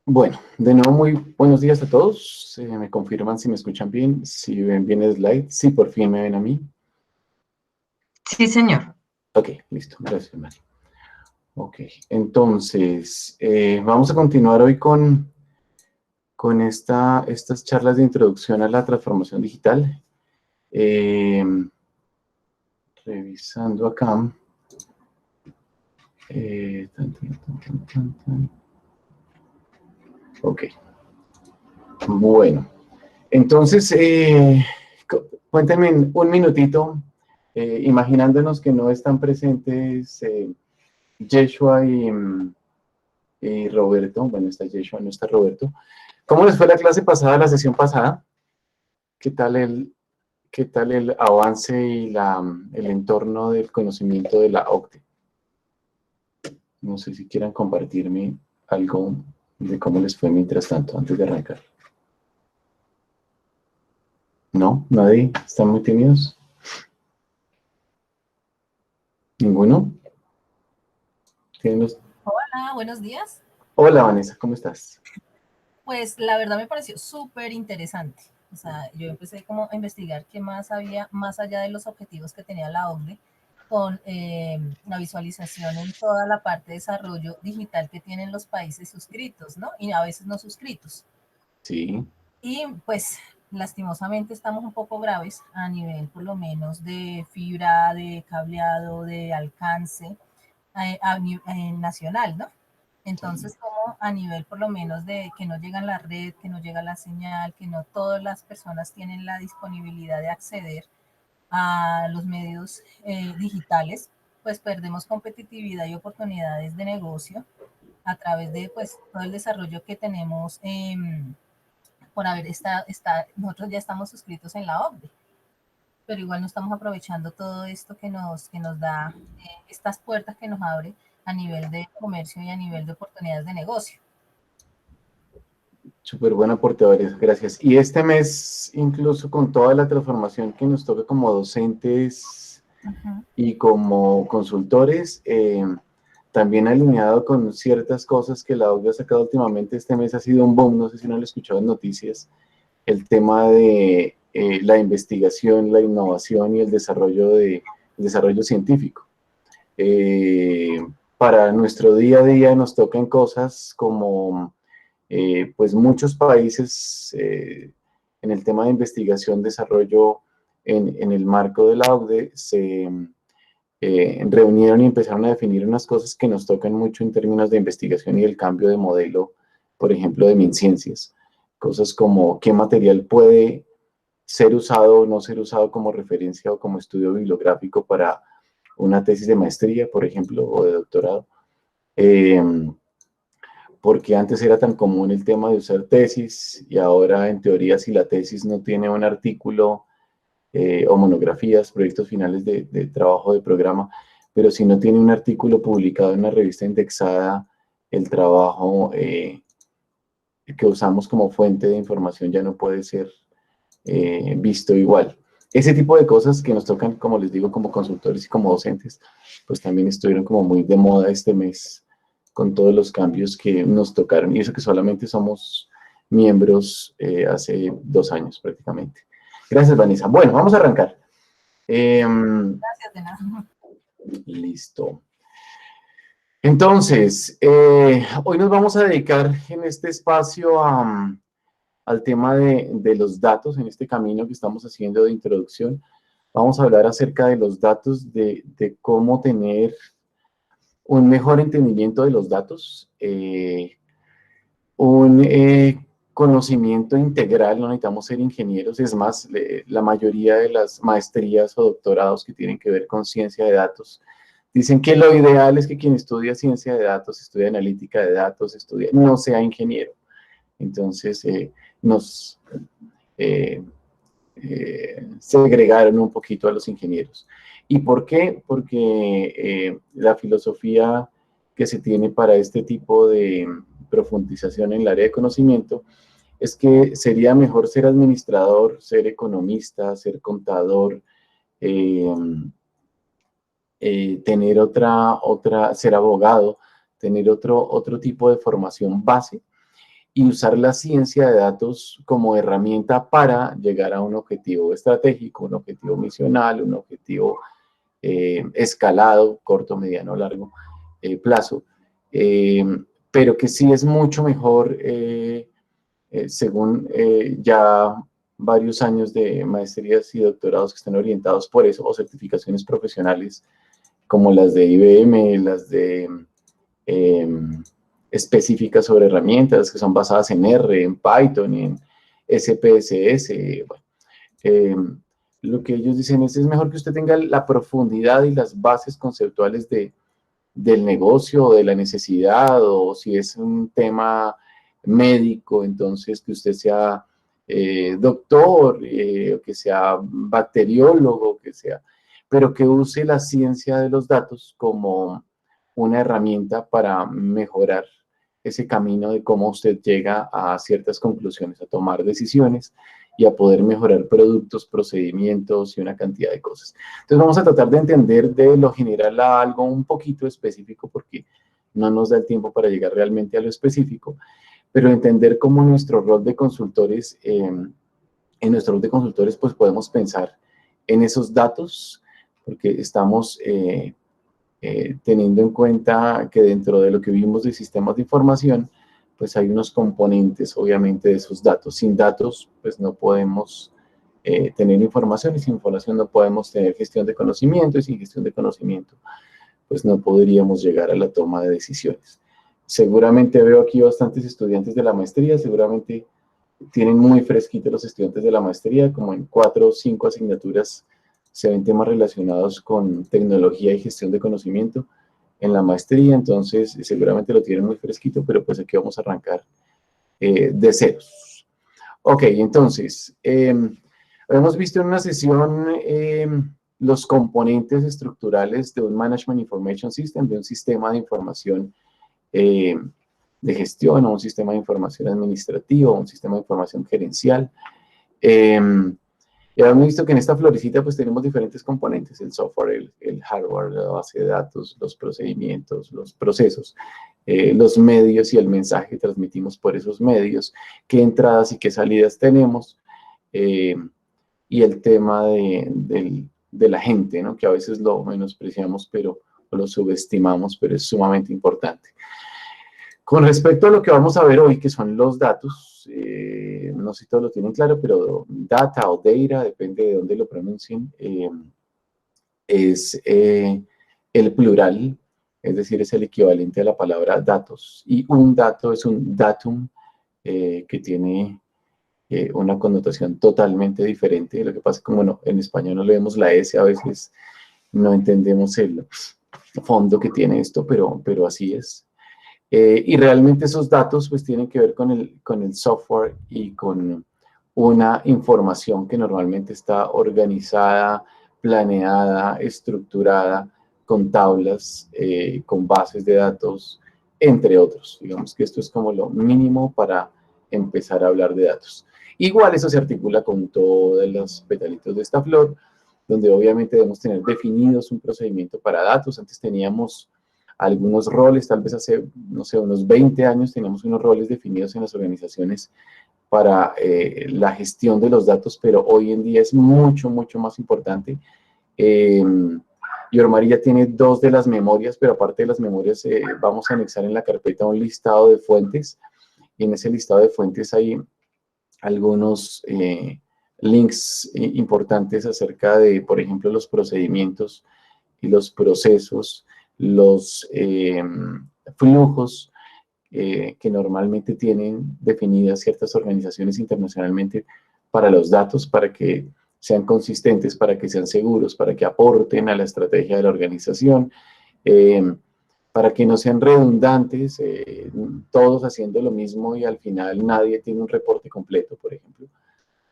Bueno, de nuevo muy buenos días a todos. Me confirman si me escuchan bien, si ven bien el slide, si por fin me ven a mí. Sí, señor. Ok, listo. Gracias, Mari. Ok, entonces, vamos a continuar hoy con estas charlas de introducción a la transformación digital. Eh, Revisando acá. Ok, bueno. Entonces, cuéntenme en un minutito, imaginándonos que no están presentes Yeshua y Roberto. Bueno, está Yeshua, no está Roberto. ¿Cómo les fue la clase pasada, la sesión pasada? ¿Qué tal el avance y el entorno del conocimiento de la OCDE? No sé si quieran compartirme algo de cómo les fue mientras tanto, antes de arrancar. ¿No? ¿Nadie? ¿Están muy tímidos? ¿Ninguno? ¿Tienen los... Hola, buenos días. Hola, Vanessa, ¿cómo estás? Pues la verdad me pareció súper interesante. O sea, yo empecé como a investigar qué más había más allá de los objetivos que tenía la OCDE con la visualización en toda la parte de desarrollo digital que tienen los países suscritos, ¿no? Y a veces no suscritos. Sí. Y pues lastimosamente estamos un poco graves a nivel por lo menos de fibra, de cableado, de alcance nacional, ¿no? Entonces, como a nivel por lo menos de que no llega la red, que no llega la señal, que no todas las personas tienen la disponibilidad de acceder a los medios digitales, pues perdemos competitividad y oportunidades de negocio a través de pues todo el desarrollo que tenemos por haber nosotros ya estamos suscritos en la OCDE, pero igual no estamos aprovechando todo esto que nos da estas puertas que nos abre a nivel de comercio y a nivel de oportunidades de negocio. Súper buen aporte, Vanessa, gracias. Y este mes, incluso con toda la transformación que nos toca como docentes y como consultores, también alineado con ciertas cosas que la OCDE ha sacado últimamente, este mes ha sido un boom, no sé si no lo he escuchado en noticias, el tema de la investigación, la innovación y el desarrollo científico. Para nuestro día a día nos tocan cosas como, pues muchos países en el tema de investigación, desarrollo en el marco de la OCDE se reunieron y empezaron a definir unas cosas que nos tocan mucho en términos de investigación y el cambio de modelo, por ejemplo, de MinCiencias. Cosas como qué material puede ser usado o no ser usado como referencia o como estudio bibliográfico para una tesis de maestría, por ejemplo, o de doctorado. Porque antes era tan común el tema de usar tesis y ahora, en teoría, si la tesis no tiene un artículo o monografías, proyectos finales de trabajo de programa, pero si no tiene un artículo publicado en una revista indexada, el trabajo que usamos como fuente de información ya no puede ser visto igual. Ese tipo de cosas que nos tocan, como les digo, como consultores y como docentes, pues también estuvieron como muy de moda este mes con todos los cambios que nos tocaron. Y eso que solamente somos miembros hace 2 años prácticamente. Gracias, Vanessa. Bueno, vamos a arrancar. Gracias, de nada. Listo. Entonces, hoy nos vamos a dedicar en este espacio al tema de los datos, en este camino que estamos haciendo de introducción. Vamos a hablar acerca de los datos, de cómo tener un mejor entendimiento de los datos, un conocimiento integral, no necesitamos ser ingenieros, es más, la mayoría de las maestrías o doctorados que tienen que ver con ciencia de datos, dicen que lo ideal es que quien estudia ciencia de datos, estudia analítica de datos, no sea ingeniero. Entonces, nos segregaron un poquito a los ingenieros. ¿Y por qué? Porque la filosofía que se tiene para este tipo de profundización en el área de conocimiento es que sería mejor ser administrador, ser economista, ser contador, tener ser abogado, tener otro tipo de formación base y usar la ciencia de datos como herramienta para llegar a un objetivo estratégico, un objetivo misional, un objetivo escalado, corto, mediano, largo plazo, pero que sí es mucho mejor, según ya varios años de maestrías y doctorados que están orientados por eso, o certificaciones profesionales como las de IBM, las de específicas sobre herramientas que son basadas en R, en Python, en SPSS. Bueno, lo que ellos dicen es mejor que usted tenga la profundidad y las bases conceptuales del negocio, de la necesidad, o si es un tema médico, entonces que usted sea doctor, o que sea bacteriólogo, pero que use la ciencia de los datos como una herramienta para mejorar ese camino de cómo usted llega a ciertas conclusiones, a tomar decisiones y a poder mejorar productos, procedimientos y una cantidad de cosas. Entonces vamos a tratar de entender de lo general a algo un poquito específico porque no nos da el tiempo para llegar realmente a lo específico, pero entender cómo nuestro rol de consultores, en nuestro rol de consultores pues podemos pensar en esos datos porque estamos teniendo en cuenta que dentro de lo que vimos de sistemas de información, pues hay unos componentes, obviamente, de esos datos. Sin datos, pues no podemos tener información, y sin información no podemos tener gestión de conocimiento, y sin gestión de conocimiento, pues no podríamos llegar a la toma de decisiones. Seguramente veo aquí bastantes estudiantes de la maestría, seguramente tienen muy fresquitos los estudiantes de la maestría, como en 4 o 5 asignaturas se ven temas relacionados con tecnología y gestión de conocimiento en la maestría, entonces seguramente lo tienen muy fresquito, pero pues aquí vamos a arrancar de ceros. Ok, entonces, hemos visto en una sesión los componentes estructurales de un Management Information System, de un sistema de información de gestión, o un sistema de información administrativo, o un sistema de información gerencial. Ya hemos visto que en esta florecita pues tenemos diferentes componentes, el software, el hardware, la base de datos, los procedimientos, los procesos, los medios y el mensaje que transmitimos por esos medios, qué entradas y qué salidas tenemos, y el tema de la gente, ¿no? Que a veces lo menospreciamos o lo subestimamos, pero es sumamente importante. Con respecto a lo que vamos a ver hoy, que son los datos, no sé si todos lo tienen claro, pero data o data, depende de dónde lo pronuncien, es el plural, es decir, es el equivalente a la palabra datos. Y un dato es un datum, que tiene una connotación totalmente diferente. Lo que pasa es que, bueno, en español no leemos la S, a veces no entendemos el fondo que tiene esto, pero así es. Y realmente esos datos pues tienen que ver con el software y con una información que normalmente está organizada, planeada, estructurada, con tablas, con bases de datos, entre otros. Digamos que esto es como lo mínimo para empezar a hablar de datos. Igual eso se articula con todos los petalitos de esta flor, donde obviamente debemos tener definidos un procedimiento para datos. Antes teníamos algunos roles, tal vez hace, no sé, unos 20 años teníamos unos roles definidos en las organizaciones para la gestión de los datos, pero hoy en día es mucho, mucho más importante. Yormari ya tiene 2 de las memorias, pero aparte de las memorias vamos a anexar en la carpeta un listado de fuentes, y en ese listado de fuentes hay algunos links importantes acerca de, por ejemplo, los procedimientos y los procesos, los flujos que normalmente tienen definidas ciertas organizaciones internacionalmente para los datos, para que sean consistentes, para que sean seguros, para que aporten a la estrategia de la organización, para que no sean redundantes, todos haciendo lo mismo y al final nadie tiene un reporte completo, por ejemplo.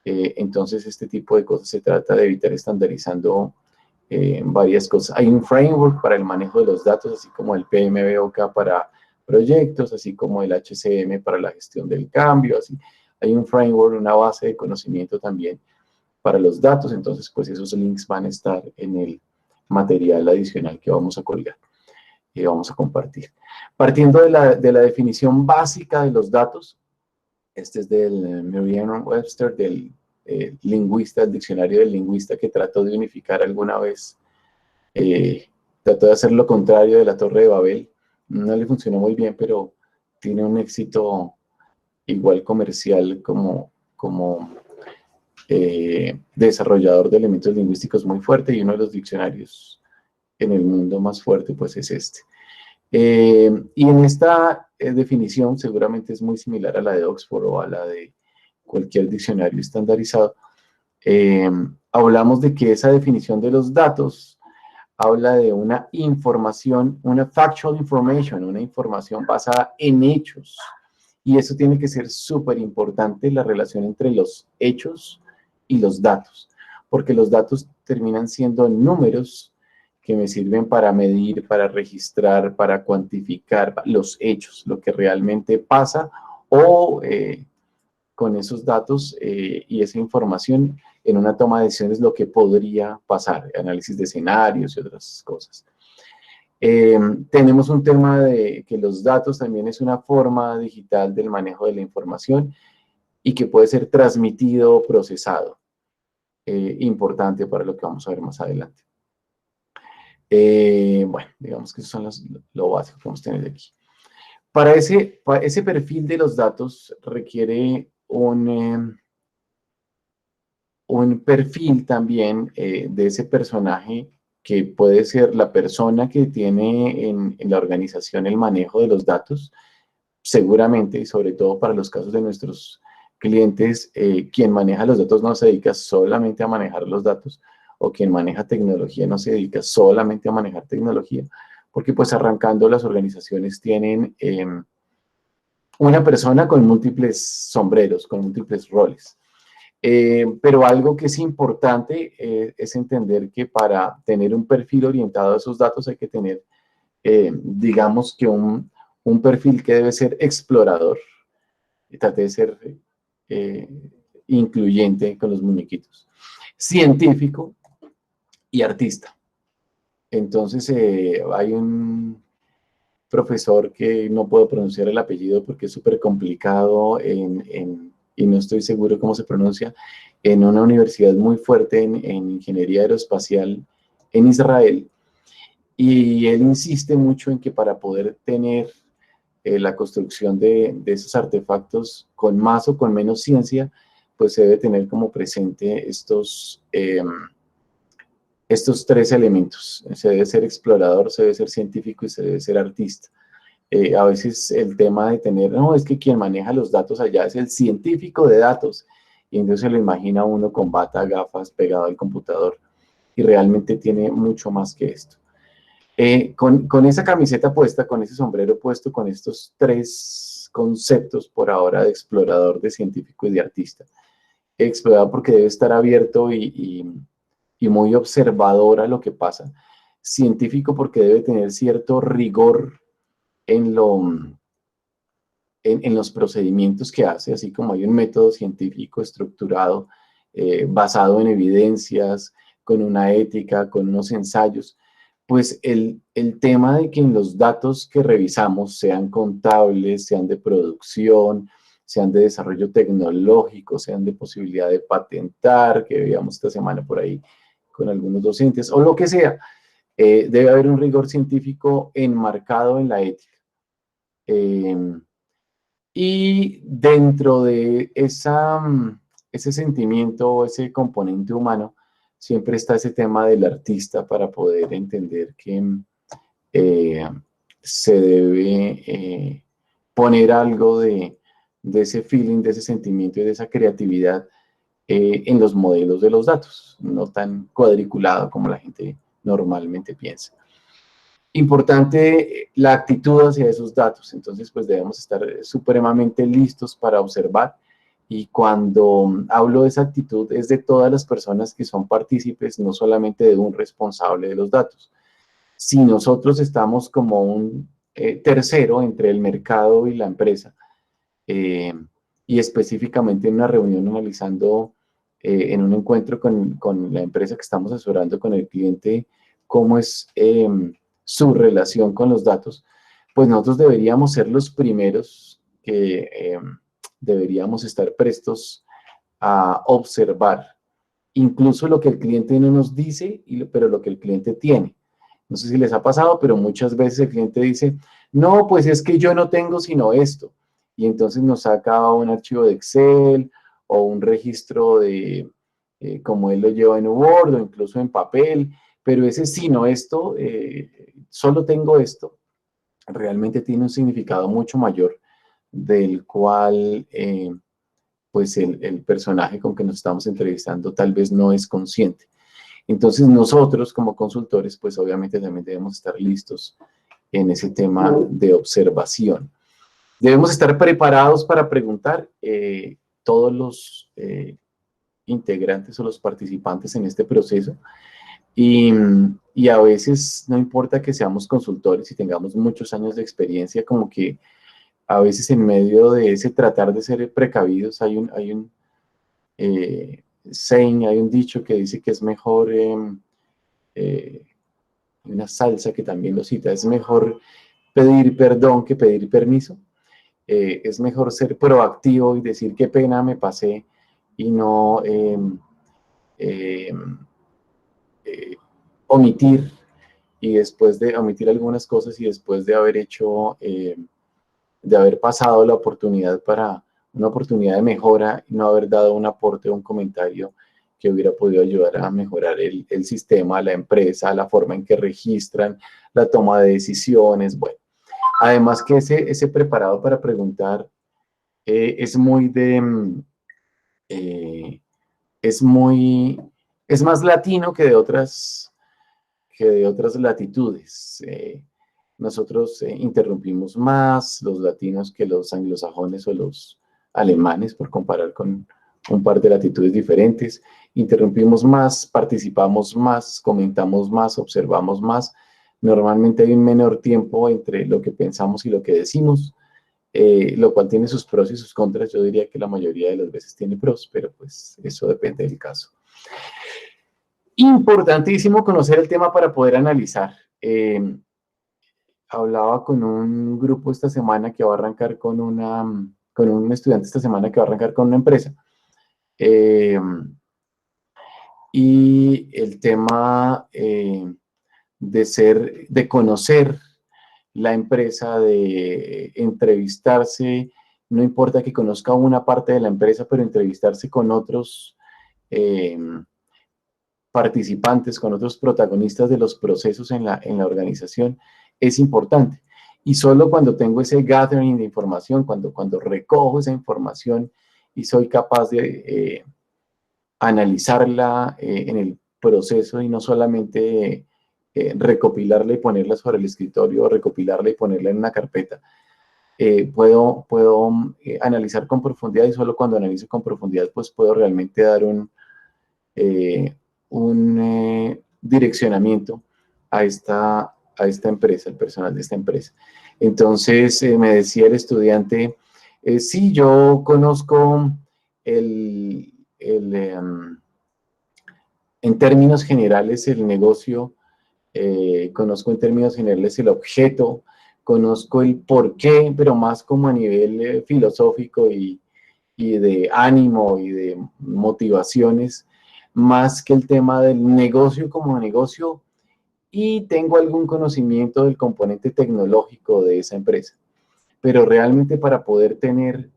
Entonces, este tipo de cosas se trata de evitar estandarizando varias cosas. Hay un framework para el manejo de los datos, así como el PMBOK para proyectos, así como el HCM para la gestión del cambio, así. Hay un framework, una base de conocimiento también para los datos, entonces pues esos links van a estar en el material adicional que vamos a colgar, vamos a compartir. Partiendo de la definición básica de los datos, Este es del Merriam-Webster, del lingüista, el diccionario del lingüista, que trató de unificar alguna vez. Trató de hacer lo contrario de la Torre de Babel. No le funcionó muy bien, pero tiene un éxito igual comercial como desarrollador de elementos lingüísticos muy fuerte, y uno de los diccionarios en el mundo más fuerte pues es este. Y en esta definición seguramente es muy similar a la de Oxford o a la de cualquier diccionario estandarizado. Hablamos de que esa definición de los datos habla de una información, una factual information, una información basada en hechos. Y eso tiene que ser súper importante, la relación entre los hechos y los datos, porque los datos terminan siendo números que me sirven para medir, para registrar, para cuantificar los hechos, lo que realmente pasa, o con esos datos y esa información en una toma de decisiones lo que podría pasar, análisis de escenarios y otras cosas. Tenemos un tema de que los datos también es una forma digital del manejo de la información y que puede ser transmitido o procesado. Importante para lo que vamos a ver más adelante. Bueno, digamos que eso son lo básico que vamos a tener aquí. Para ese perfil de los datos requiere un perfil también de ese personaje, que puede ser la persona que tiene en la organización el manejo de los datos, seguramente, y sobre todo para los casos de nuestros clientes, quien maneja los datos no se dedica solamente a manejar los datos, o quien maneja tecnología no se dedica solamente a manejar tecnología, porque pues arrancando las organizaciones tienen una persona con múltiples sombreros, con múltiples roles. Pero algo que es importante es entender que para tener un perfil orientado a esos datos hay que tener, digamos que un perfil que debe ser explorador, y trate de ser incluyente con los muñequitos, científico y artista. Entonces hay un profesor que no puedo pronunciar el apellido porque es súper complicado y no estoy seguro cómo se pronuncia, en una universidad muy fuerte en ingeniería aeroespacial en Israel. Y él insiste mucho en que para poder tener la construcción de esos artefactos con más o con menos ciencia, pues se debe tener como presente estos tres elementos. Se debe ser explorador, se debe ser científico y se debe ser artista. A veces el tema de tener, no, es que quien maneja los datos allá es el científico de datos, y entonces se lo imagina uno con bata, gafas, pegado al computador, y realmente tiene mucho más que esto. Con esa camiseta puesta, con ese sombrero puesto, con estos tres conceptos por ahora de explorador, de científico y de artista. Explorador porque debe estar abierto y muy observador a lo que pasa. Científico porque debe tener cierto rigor en los procedimientos que hace, así como hay un método científico estructurado, basado en evidencias, con una ética, con unos ensayos, pues el tema de que en los datos que revisamos, sean contables, sean de producción, sean de desarrollo tecnológico, sean de posibilidad de patentar, que veíamos esta semana por ahí con algunos docentes, o lo que sea, debe haber un rigor científico enmarcado en la ética. Y dentro de ese sentimiento, ese componente humano, siempre está ese tema del artista para poder entender que se debe poner algo de ese feeling, de ese sentimiento y de esa creatividad en los modelos de los datos, no tan cuadriculado como la gente normalmente piensa. Importante la actitud hacia esos datos, entonces pues debemos estar supremamente listos para observar, y cuando hablo de esa actitud es de todas las personas que son partícipes, no solamente de un responsable de los datos. Si nosotros estamos como un tercero entre el mercado y la empresa, y específicamente en una reunión analizando en un encuentro con la empresa que estamos asesorando, con el cliente, cómo es su relación con los datos, pues nosotros deberíamos ser los primeros que deberíamos estar prestos a observar, incluso lo que el cliente no nos dice, pero lo que el cliente tiene. No sé si les ha pasado, pero muchas veces el cliente dice, no, pues es que yo no tengo sino esto. Y entonces nos saca un archivo de Excel o un registro de, como él lo lleva en Word o incluso en papel, pero ese sino esto, solo tengo esto, realmente tiene un significado mucho mayor del cual pues el personaje con que nos estamos entrevistando tal vez no es consciente. Entonces nosotros como consultores pues obviamente también debemos estar listos en ese tema de observación. Debemos estar preparados para preguntar. Todos los integrantes o los participantes en este proceso y a veces no importa que seamos consultores y tengamos muchos años de experiencia, como que a veces en medio de ese tratar de ser precavidos hay un saying, hay un dicho que dice que es mejor, una salsa que también lo cita, es mejor pedir perdón que pedir permiso. Es mejor ser proactivo y decir qué pena me pasé y no omitir, y después de omitir algunas cosas y después de haber hecho, de haber pasado la oportunidad para una oportunidad de mejora y no haber dado un aporte o un comentario que hubiera podido ayudar a mejorar el sistema, la empresa, la forma en que registran, la toma de decisiones, bueno. Además que ese preparado para preguntar es muy de, es más latino que de otras latitudes. Nosotros interrumpimos más los latinos que los anglosajones o los alemanes, por comparar con un par de latitudes diferentes. Interrumpimos más, participamos más, comentamos más, observamos más. Normalmente hay un menor tiempo entre lo que pensamos y lo que decimos, lo cual tiene sus pros y sus contras. Yo diría que la mayoría de las veces tiene pros, pero pues eso depende del caso. Importantísimo conocer el tema para poder analizar. Hablaba con un grupo esta semana que va a arrancar con un estudiante esta semana que va a arrancar con una empresa. Y el tema de conocer la empresa, de entrevistarse, no importa que conozca una parte de la empresa, pero entrevistarse con otros participantes, con otros protagonistas de los procesos en la organización, es importante. Y solo cuando tengo ese gathering de información, cuando recojo esa información y soy capaz de analizarla en el proceso y no solamente recopilarla y ponerla sobre el escritorio, o recopilarla y ponerla en una carpeta, puedo analizar con profundidad, y solo cuando analizo con profundidad pues puedo realmente dar un direccionamiento a esta empresa, el personal de esta empresa. Entonces me decía el estudiante, sí, yo conozco en términos generales el negocio, conozco en términos generales el objeto, conozco el porqué, pero más como a nivel filosófico y de ánimo y de motivaciones, más que el tema del negocio como negocio, y tengo algún conocimiento del componente tecnológico de esa empresa. Pero realmente para poder tener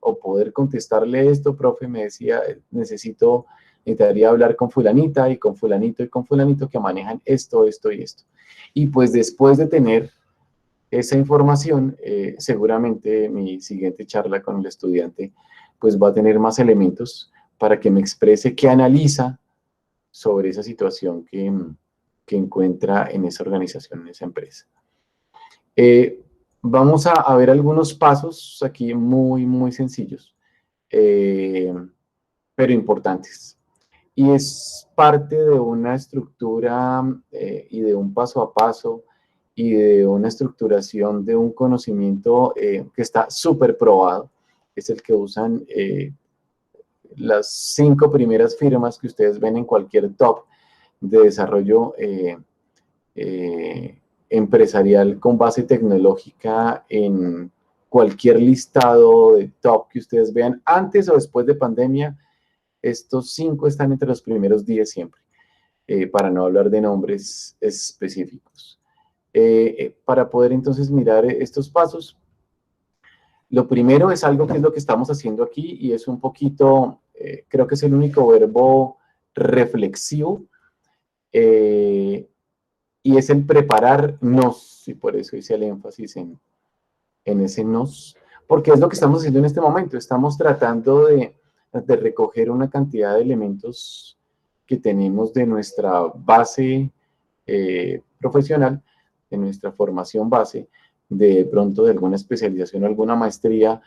o poder contestarle esto, profe, me decía, necesitaría hablar con fulanita y con fulanito que manejan esto, esto y esto. Y pues después de tener esa información, seguramente mi siguiente charla con el estudiante pues va a tener más elementos para que me exprese qué analiza sobre esa situación que encuentra en esa organización, en esa empresa. Vamos a ver algunos pasos aquí muy, muy sencillos, pero importantes. Y es parte de una estructura y de un paso a paso y de una estructuración de un conocimiento que está súper probado. Es el que usan las 5 primeras firmas que ustedes ven en cualquier top de desarrollo empresarial con base tecnológica en cualquier listado de top que ustedes vean, antes o después de pandemia, estos 5 están entre los primeros 10 siempre, para no hablar de nombres específicos. Para poder entonces mirar estos pasos, lo primero es algo que es lo que estamos haciendo aquí y es un poquito, creo que es el único verbo reflexivo, y es el prepararnos, y por eso hice el énfasis en ese nos, porque es lo que estamos haciendo en este momento. Estamos tratando de recoger una cantidad de elementos que tenemos de nuestra base profesional, de nuestra formación base, de pronto de alguna especialización o alguna maestría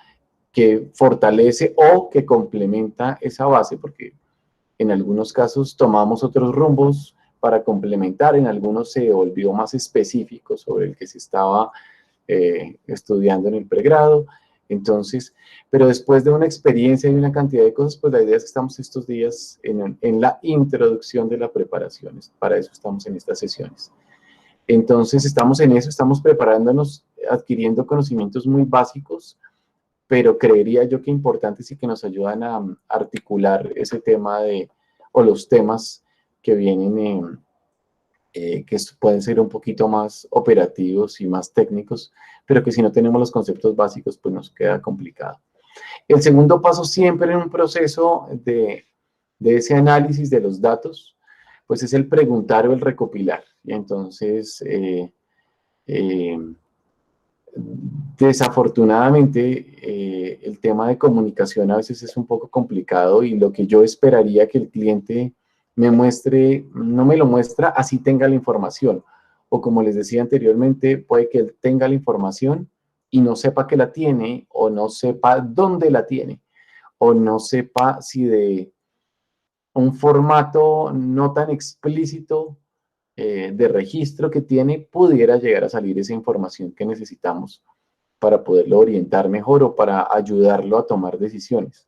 que fortalece o que complementa esa base, porque en algunos casos tomamos otros rumbos para complementar, en algunos se volvió más específico sobre el que se estaba estudiando en el pregrado. Entonces, pero después de una experiencia y una cantidad de cosas, pues la idea es que estamos estos días en la introducción de la preparación. Para eso estamos en estas sesiones. Entonces, estamos en eso, estamos preparándonos, adquiriendo conocimientos muy básicos, pero creería yo que importantes y que nos ayudan a articular ese tema o los temas que vienen, que pueden ser un poquito más operativos y más técnicos, pero que si no tenemos los conceptos básicos, pues nos queda complicado. El segundo paso siempre en un proceso de ese análisis de los datos, pues es el preguntar o el recopilar. Y entonces, desafortunadamente, el tema de comunicación a veces es un poco complicado y lo que yo esperaría que el cliente me muestre, no me lo muestra, así tenga la información. O como les decía anteriormente, puede que él tenga la información y no sepa que la tiene, o no sepa dónde la tiene, o no sepa si de un formato no tan explícito de registro que tiene, pudiera llegar a salir esa información que necesitamos para poderlo orientar mejor o para ayudarlo a tomar decisiones.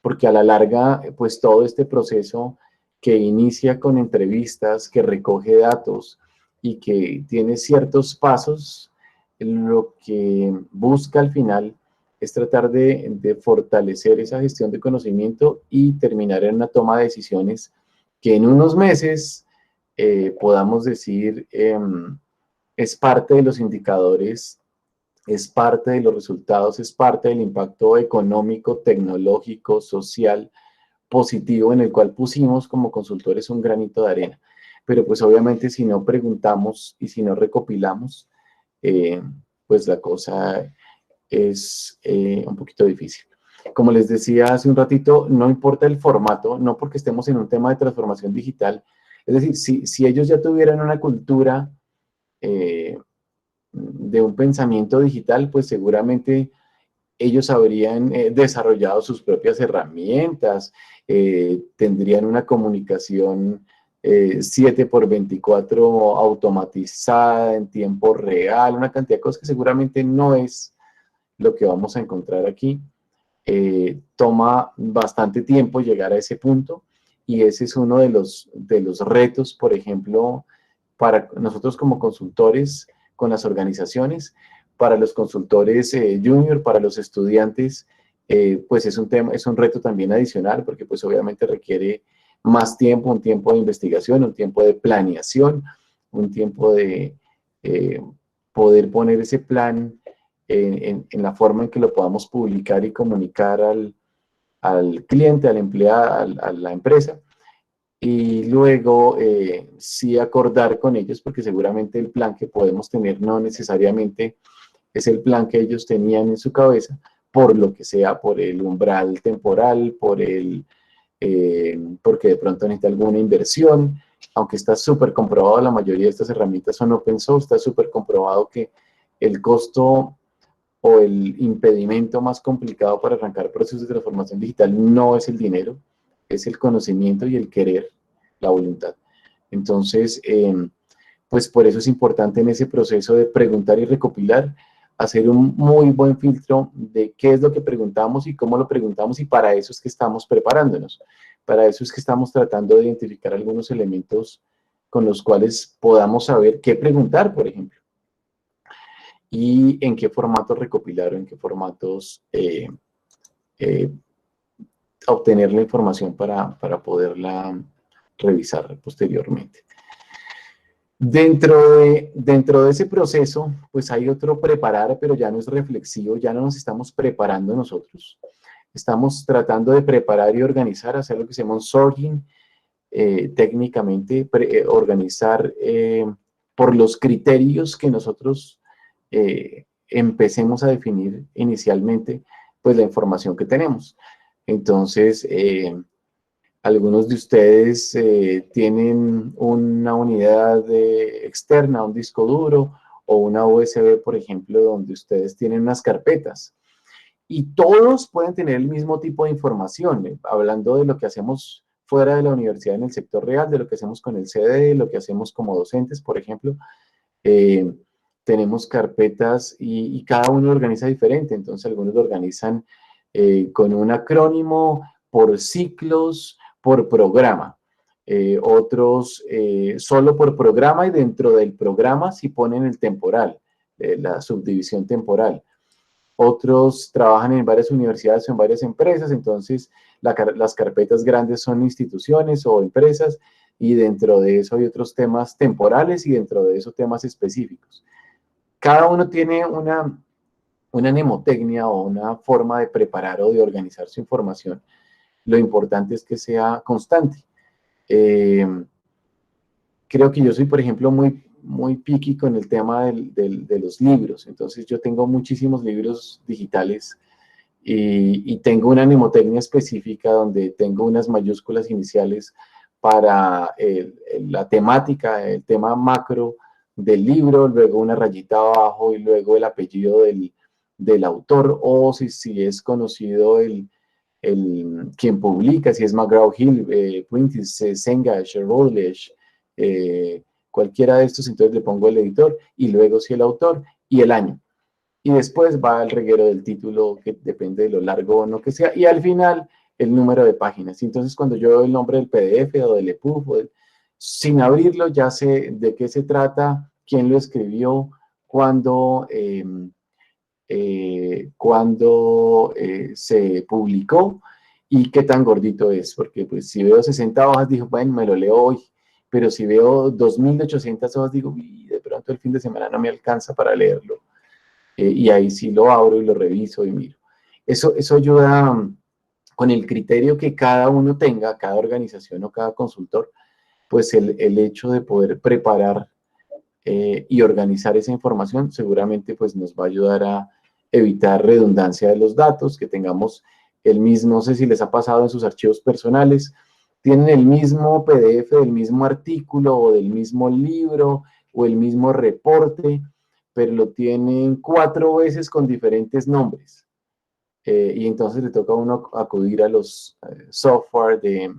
Porque a la larga, pues todo este proceso que inicia con entrevistas, que recoge datos y que tiene ciertos pasos, lo que busca al final es tratar de fortalecer esa gestión de conocimiento y terminar en una toma de decisiones que en unos meses podamos decir es parte de los indicadores, es parte de los resultados, es parte del impacto económico, tecnológico, social, positivo en el cual pusimos como consultores un granito de arena. Pero pues obviamente si no preguntamos y si no recopilamos, pues la cosa es un poquito difícil. Como les decía hace un ratito, no importa el formato, no porque estemos en un tema de transformación digital. Es decir, si ellos ya tuvieran una cultura de un pensamiento digital, pues seguramente ellos habrían desarrollado sus propias herramientas, tendrían una comunicación 7x24 automatizada, en tiempo real, una cantidad de cosas que seguramente no es lo que vamos a encontrar aquí. Toma bastante tiempo llegar a ese punto y ese es uno de los retos, por ejemplo, para nosotros como consultores con las organizaciones, para los consultores junior, para los estudiantes, pues es un reto también adicional porque pues obviamente requiere más tiempo, un tiempo de investigación, un tiempo de planeación, un tiempo de poder poner ese plan en la forma en que lo podamos publicar y comunicar al cliente, al empleado, a la empresa. Y luego sí acordar con ellos, porque seguramente el plan que podemos tener no necesariamente es el plan que ellos tenían en su cabeza, por lo que sea, por el umbral temporal, porque de pronto necesita alguna inversión, aunque está súper comprobado, la mayoría de estas herramientas son open source, está súper comprobado que el costo o el impedimento más complicado para arrancar procesos de transformación digital no es el dinero, es el conocimiento y el querer, la voluntad. Entonces, pues por eso es importante en ese proceso de preguntar y recopilar, hacer un muy buen filtro de qué es lo que preguntamos y cómo lo preguntamos, y para eso es que estamos preparándonos. Para eso es que estamos tratando de identificar algunos elementos con los cuales podamos saber qué preguntar, por ejemplo. y en qué formatos recopilar o en qué formatos obtener la información para poderla revisar posteriormente. Dentro de ese proceso, pues hay otro preparar, pero ya no es reflexivo, ya no nos estamos preparando nosotros. Estamos tratando de preparar y organizar, hacer lo que se llama un sorting, técnicamente, organizar por los criterios que nosotros empecemos a definir inicialmente, pues la información que tenemos. Entonces, algunos de ustedes tienen una unidad externa, un disco duro o una USB, por ejemplo, donde ustedes tienen unas carpetas. Y todos pueden tener el mismo tipo de información, hablando de lo que hacemos fuera de la universidad en el sector real, de lo que hacemos con el CD, lo que hacemos como docentes, por ejemplo. Tenemos carpetas y cada uno organiza diferente. Entonces, algunos lo organizan con un acrónimo, por ciclos, por programa. Otros solo por programa, y dentro del programa sí ponen el temporal, la subdivisión temporal. Otros trabajan en varias universidades o en varias empresas, entonces las carpetas grandes son instituciones o empresas, y dentro de eso hay otros temas temporales y dentro de eso temas específicos. Cada uno tiene una mnemotecnia o una forma de preparar o de organizar su información. Lo importante es que sea constante. Creo que yo soy, por ejemplo, muy picky con el tema de los libros. Entonces, yo tengo muchísimos libros digitales y tengo una mnemotecnia específica donde tengo unas mayúsculas iniciales para la temática, el tema macro del libro, luego una rayita abajo y luego el apellido del autor, o si es conocido quien publica, si es McGraw-Hill, Prentice, Sengash, Routledge, cualquiera de estos. Entonces le pongo el editor y luego si el autor y el año. Y después va el reguero del título, que depende de lo largo o no que sea, y al final el número de páginas. Entonces, cuando yo veo el nombre del PDF o del EPUB, sin abrirlo, ya sé de qué se trata, quién lo escribió, cuándo se publicó y qué tan gordito es. Porque pues, si veo 60 hojas, digo, bueno, me lo leo hoy. Pero si veo 2.800 hojas, digo, de pronto el fin de semana no me alcanza para leerlo. Y ahí sí lo abro y lo reviso y miro. Eso ayuda con el criterio que cada uno tenga, cada organización o cada consultor, pues el hecho de poder preparar y organizar esa información seguramente pues nos va a ayudar a evitar redundancia de los datos, que tengamos el mismo, no sé si les ha pasado en sus archivos personales, tienen el mismo PDF del mismo artículo o del mismo libro o el mismo reporte, pero lo tienen 4 veces con diferentes nombres. Y entonces le toca a uno acudir a los software de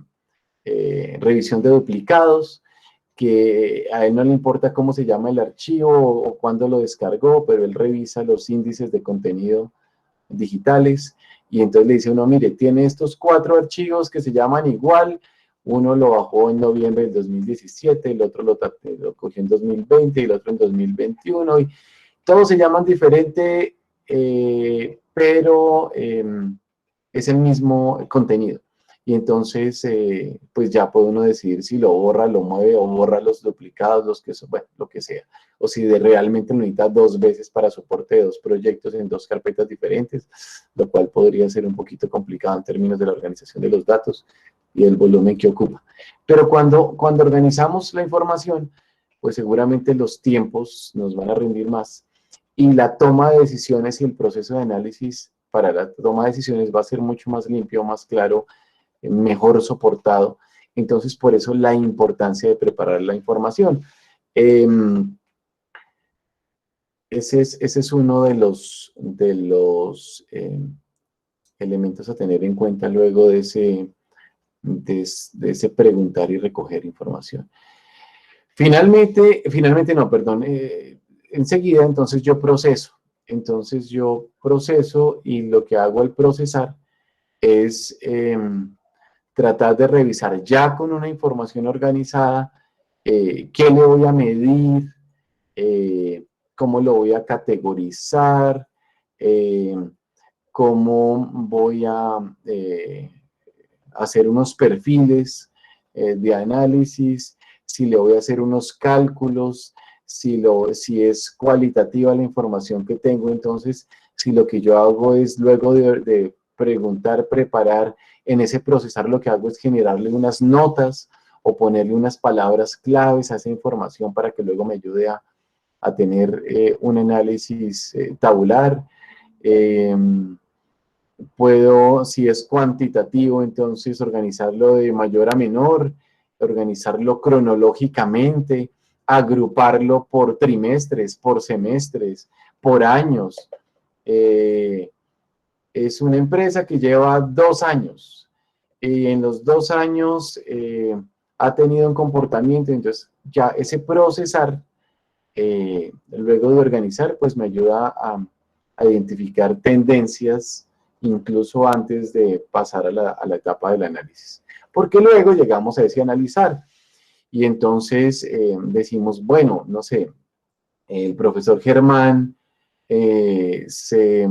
revisión de duplicados, que a él no le importa cómo se llama el archivo o cuándo lo descargó, pero él revisa los índices de contenido digitales y entonces le dice uno, mire, tiene estos 4 archivos que se llaman igual, uno lo bajó en noviembre del 2017, el otro lo cogió en 2020 y el otro en 2021, y todos se llaman diferente, pero es el mismo contenido. Y entonces, pues ya puede uno decidir si lo borra, lo mueve o borra los duplicados, bueno, lo que sea. O si realmente lo necesita 2 veces para soporte de 2 proyectos en 2 carpetas diferentes, lo cual podría ser un poquito complicado en términos de la organización de los datos y el volumen que ocupa. Pero cuando organizamos la información, pues seguramente los tiempos nos van a rendir más y la toma de decisiones y el proceso de análisis para la toma de decisiones va a ser mucho más limpio, más claro, mejor soportado. Entonces, por eso la importancia de preparar la información. Ese es uno de los elementos a tener en cuenta luego de ese preguntar y recoger información. Finalmente no, perdón, enseguida entonces yo proceso. Entonces yo proceso y lo que hago al procesar es tratar de revisar ya con una información organizada qué le voy a medir, cómo lo voy a categorizar, cómo voy a hacer unos perfiles de análisis, si le voy a hacer unos cálculos, si es cualitativa la información que tengo. Entonces, si lo que yo hago es luego de preguntar, preparar, en ese procesar lo que hago es generarle unas notas o ponerle unas palabras claves a esa información para que luego me ayude a tener un análisis tabular. Puedo, si es cuantitativo, entonces organizarlo de mayor a menor, organizarlo cronológicamente, agruparlo por trimestres, por semestres, por años. Es una empresa que lleva 2 años y en los 2 años ha tenido un comportamiento, entonces ya ese procesar, luego de organizar, pues me ayuda a identificar tendencias incluso antes de pasar a la etapa del análisis. Porque luego llegamos a ese analizar y entonces decimos, bueno, no sé, el profesor Germán se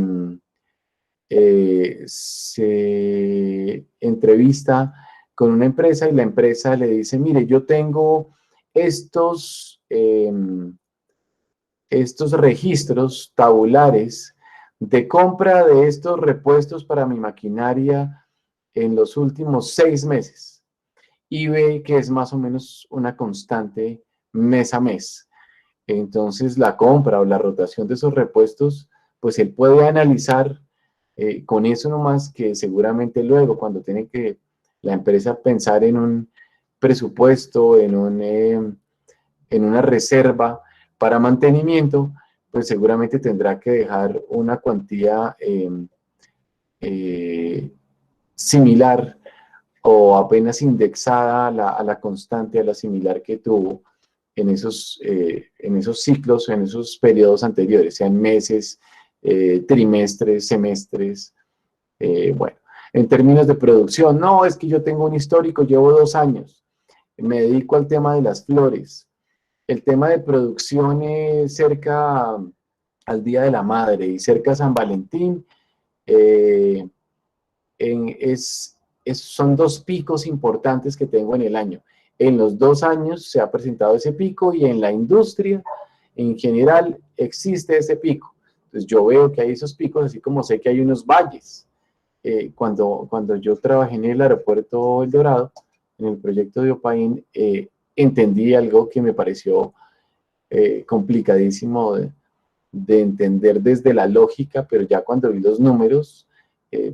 entrevista con una empresa y la empresa le dice, mire, yo tengo estos registros tabulares de compra de estos repuestos para mi maquinaria en los últimos 6 meses y ve que es más o menos una constante mes a mes. Entonces la compra o la rotación de esos repuestos, pues él puede analizar con eso nomás, que seguramente luego cuando tiene que la empresa pensar en un presupuesto, en una reserva para mantenimiento, pues seguramente tendrá que dejar una cuantía similar o apenas indexada a la constante, a la similar que tuvo en esos ciclos, en esos periodos anteriores, sean meses, trimestres, semestres. Bueno, en términos de producción, no, es que yo tengo un histórico, llevo 2 años, me dedico al tema de las flores. El tema de producción cerca al Día de la Madre y cerca a San Valentín, son 2 picos importantes que tengo en el año. En los 2 años se ha presentado ese pico y en la industria en general existe ese pico. Entonces yo veo que hay esos picos, así como sé que hay unos valles. Cuando yo trabajé en el aeropuerto El Dorado, en el proyecto de Opaín, entendí algo que me pareció complicadísimo de entender desde la lógica, pero ya cuando vi los números,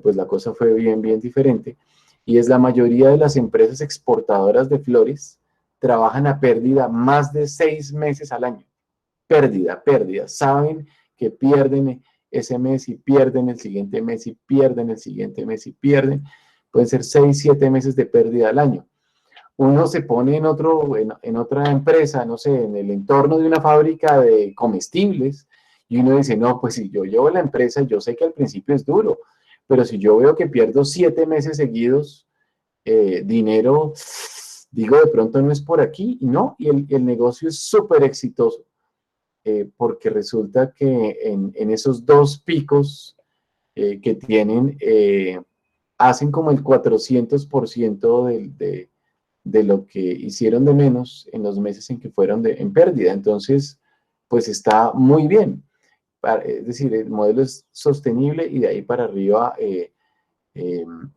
pues la cosa fue bien diferente. Y es la mayoría de las empresas exportadoras de flores trabajan a pérdida más de 6 meses al año. Pérdida. Saben que pierden ese mes y pierden el siguiente mes y pierden el siguiente mes y pierden. Pueden ser 6, 7 meses de pérdida al año. Uno se pone en otra empresa, no sé, en el entorno de una fábrica de comestibles y uno dice, no, pues si yo llevo la empresa, yo sé que al principio es duro, pero si yo veo que pierdo 7 meses seguidos, dinero, digo, de pronto no es por aquí, no, y el negocio es súper exitoso, porque resulta que en esos 2 picos que tienen, hacen como el 400% de lo que hicieron de menos en los meses en que fueron en pérdida. Entonces, pues está muy bien. Es decir, el modelo es sostenible y de ahí para arriba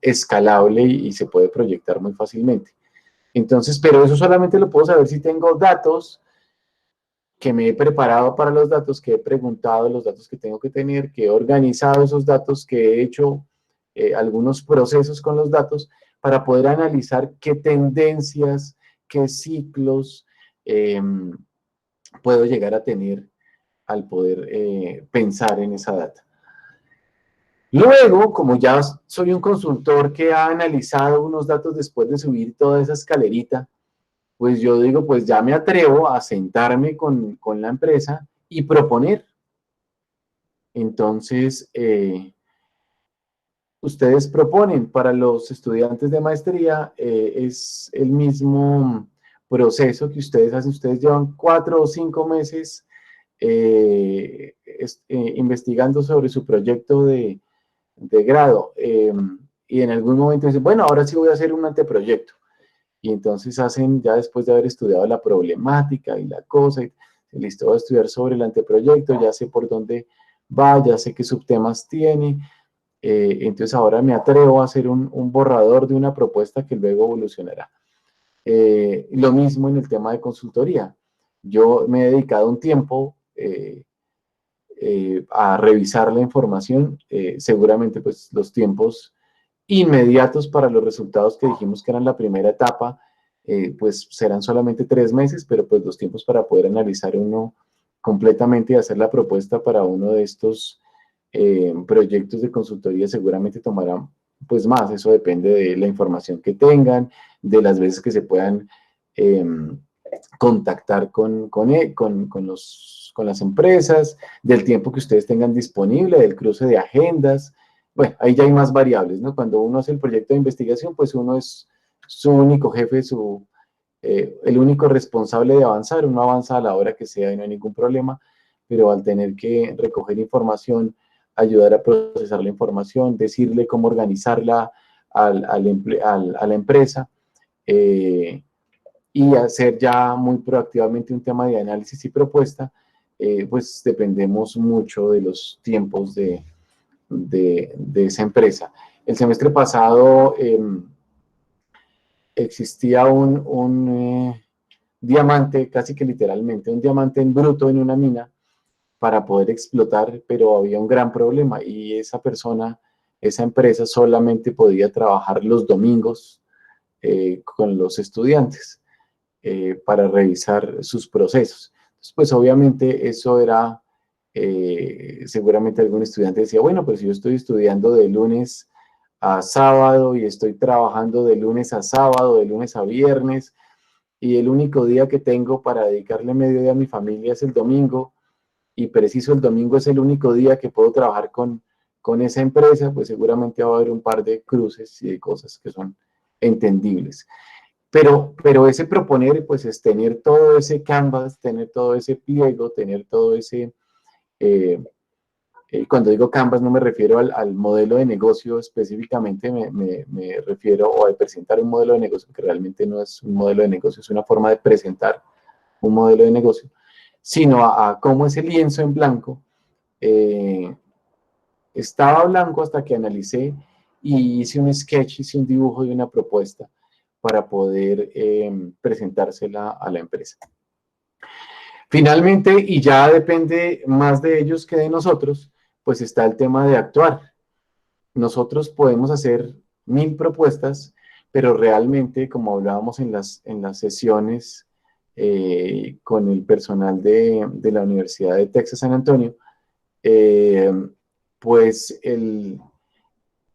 escalable y se puede proyectar muy fácilmente. Entonces, pero eso solamente lo puedo saber si tengo datos, que me he preparado para los datos, que he preguntado los datos que tengo que tener, que he organizado esos datos, que he hecho algunos procesos con los datos para poder analizar qué tendencias, qué ciclos puedo llegar a tener al poder pensar en esa data. Luego, como ya soy un consultor que ha analizado unos datos después de subir toda esa escalerita, pues yo digo, pues ya me atrevo a sentarme con la empresa y proponer. Entonces, ustedes proponen para los estudiantes de maestría, es el mismo proceso que ustedes hacen. Ustedes llevan 4 o 5 meses investigando sobre su proyecto de grado y en algún momento dicen, bueno, ahora sí voy a hacer un anteproyecto. Y entonces hacen, ya después de haber estudiado la problemática y la cosa, y listo, voy a estudiar sobre el anteproyecto, ya sé por dónde va, ya sé qué subtemas tiene, entonces ahora me atrevo a hacer un borrador de una propuesta que luego evolucionará. Lo mismo en el tema de consultoría. Yo me he dedicado un tiempo a revisar la información, seguramente pues los tiempos inmediatos para los resultados que dijimos que eran la primera etapa, pues serán solamente 3 meses, pero pues los tiempos para poder analizar uno completamente y hacer la propuesta para uno de estos proyectos de consultoría seguramente tomarán pues más. Eso depende de la información que tengan, de las veces que se puedan contactar con las empresas, del tiempo que ustedes tengan disponible, del cruce de agendas. Bueno, ahí ya hay más variables, ¿no? Cuando uno hace el proyecto de investigación, pues uno es su único jefe, el único responsable de avanzar. Uno avanza a la hora que sea y no hay ningún problema, pero al tener que recoger información, ayudar a procesar la información, decirle cómo organizarla a la empresa, y hacer ya muy proactivamente un tema de análisis y propuesta, pues dependemos mucho de los tiempos de esa empresa. El semestre pasado existía un diamante, casi que literalmente, un diamante en bruto en una mina para poder explotar, pero había un gran problema y esa persona, esa empresa solamente podía trabajar los domingos con los estudiantes para revisar sus procesos. Entonces, pues obviamente eso era, seguramente algún estudiante decía, bueno, pero si yo estoy estudiando de lunes a sábado y estoy trabajando de lunes a sábado, de lunes a viernes, y el único día que tengo para dedicarle medio día a mi familia es el domingo, y preciso el domingo es el único día que puedo trabajar con esa empresa, pues seguramente va a haber un par de cruces y de cosas que son entendibles. Pero ese proponer, pues es tener todo ese canvas, tener todo ese pliego, tener todo ese... cuando digo canvas no me refiero al modelo de negocio específicamente, me refiero a presentar un modelo de negocio que realmente no es un modelo de negocio, es una forma de presentar un modelo de negocio, sino a cómo ese lienzo en blanco estaba blanco hasta que analicé y hice un sketch, hice un dibujo de una propuesta para poder presentársela a la empresa. Finalmente, y ya depende más de ellos que de nosotros, pues está el tema de actuar. Nosotros podemos hacer 1000 propuestas, pero realmente, como hablábamos en las sesiones con el personal de la Universidad de Texas San Antonio, pues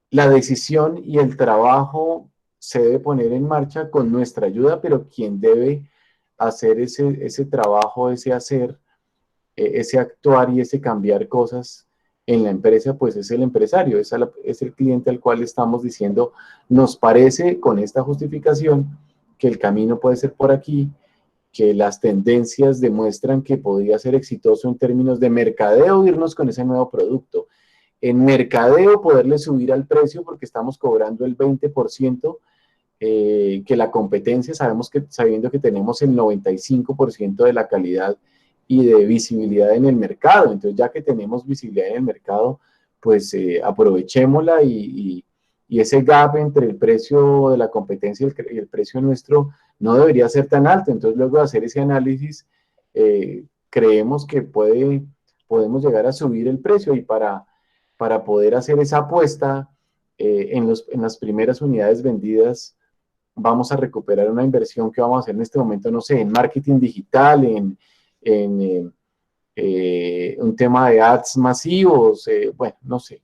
la decisión y el trabajo se debe poner en marcha con nuestra ayuda, pero quien debe hacer ese trabajo, ese hacer, ese actuar y ese cambiar cosas en la empresa, pues es el empresario, es el cliente al cual estamos diciendo, nos parece con esta justificación que el camino puede ser por aquí, que las tendencias demuestran que podría ser exitoso en términos de mercadeo irnos con ese nuevo producto. En mercadeo poderle subir al precio porque estamos cobrando el 20%, que la competencia sabiendo que tenemos el 95% de la calidad y de visibilidad en el mercado. Entonces, ya que tenemos visibilidad en el mercado, pues aprovechémosla y ese gap entre el precio de la competencia y el precio nuestro no debería ser tan alto. Entonces, luego de hacer ese análisis, creemos que podemos llegar a subir el precio y para poder hacer esa apuesta en las primeras unidades vendidas, vamos a recuperar una inversión que vamos a hacer en este momento, no sé, en marketing digital, en un tema de ads masivos, bueno, no sé.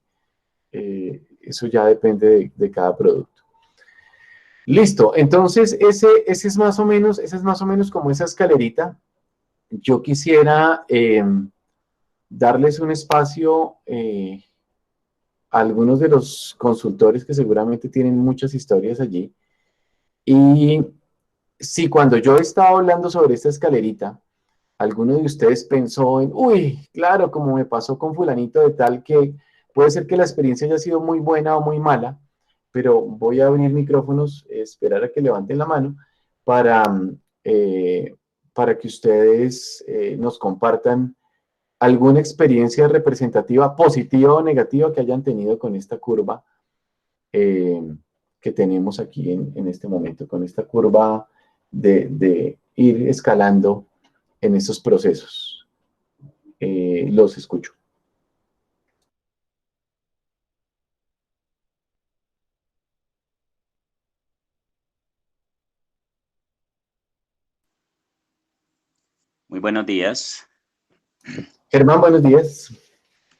Eso ya depende de cada producto. Listo, entonces esa es más o menos como esa escalerita. Yo quisiera darles un espacio a algunos de los consultores que seguramente tienen muchas historias allí. Y si cuando yo estaba hablando sobre esta escalerita, ¿alguno de ustedes pensó en, uy, claro, como me pasó con fulanito de tal, que puede ser que la experiencia haya sido muy buena o muy mala, pero voy a abrir micrófonos, esperar a que levanten la mano para, eh, para que ustedes nos compartan alguna experiencia representativa, positiva o negativa, que hayan tenido con esta curva eh, que tenemos aquí en este momento, con esta curva de ir escalando en estos procesos. Los escucho. Muy buenos días. Germán, buenos días.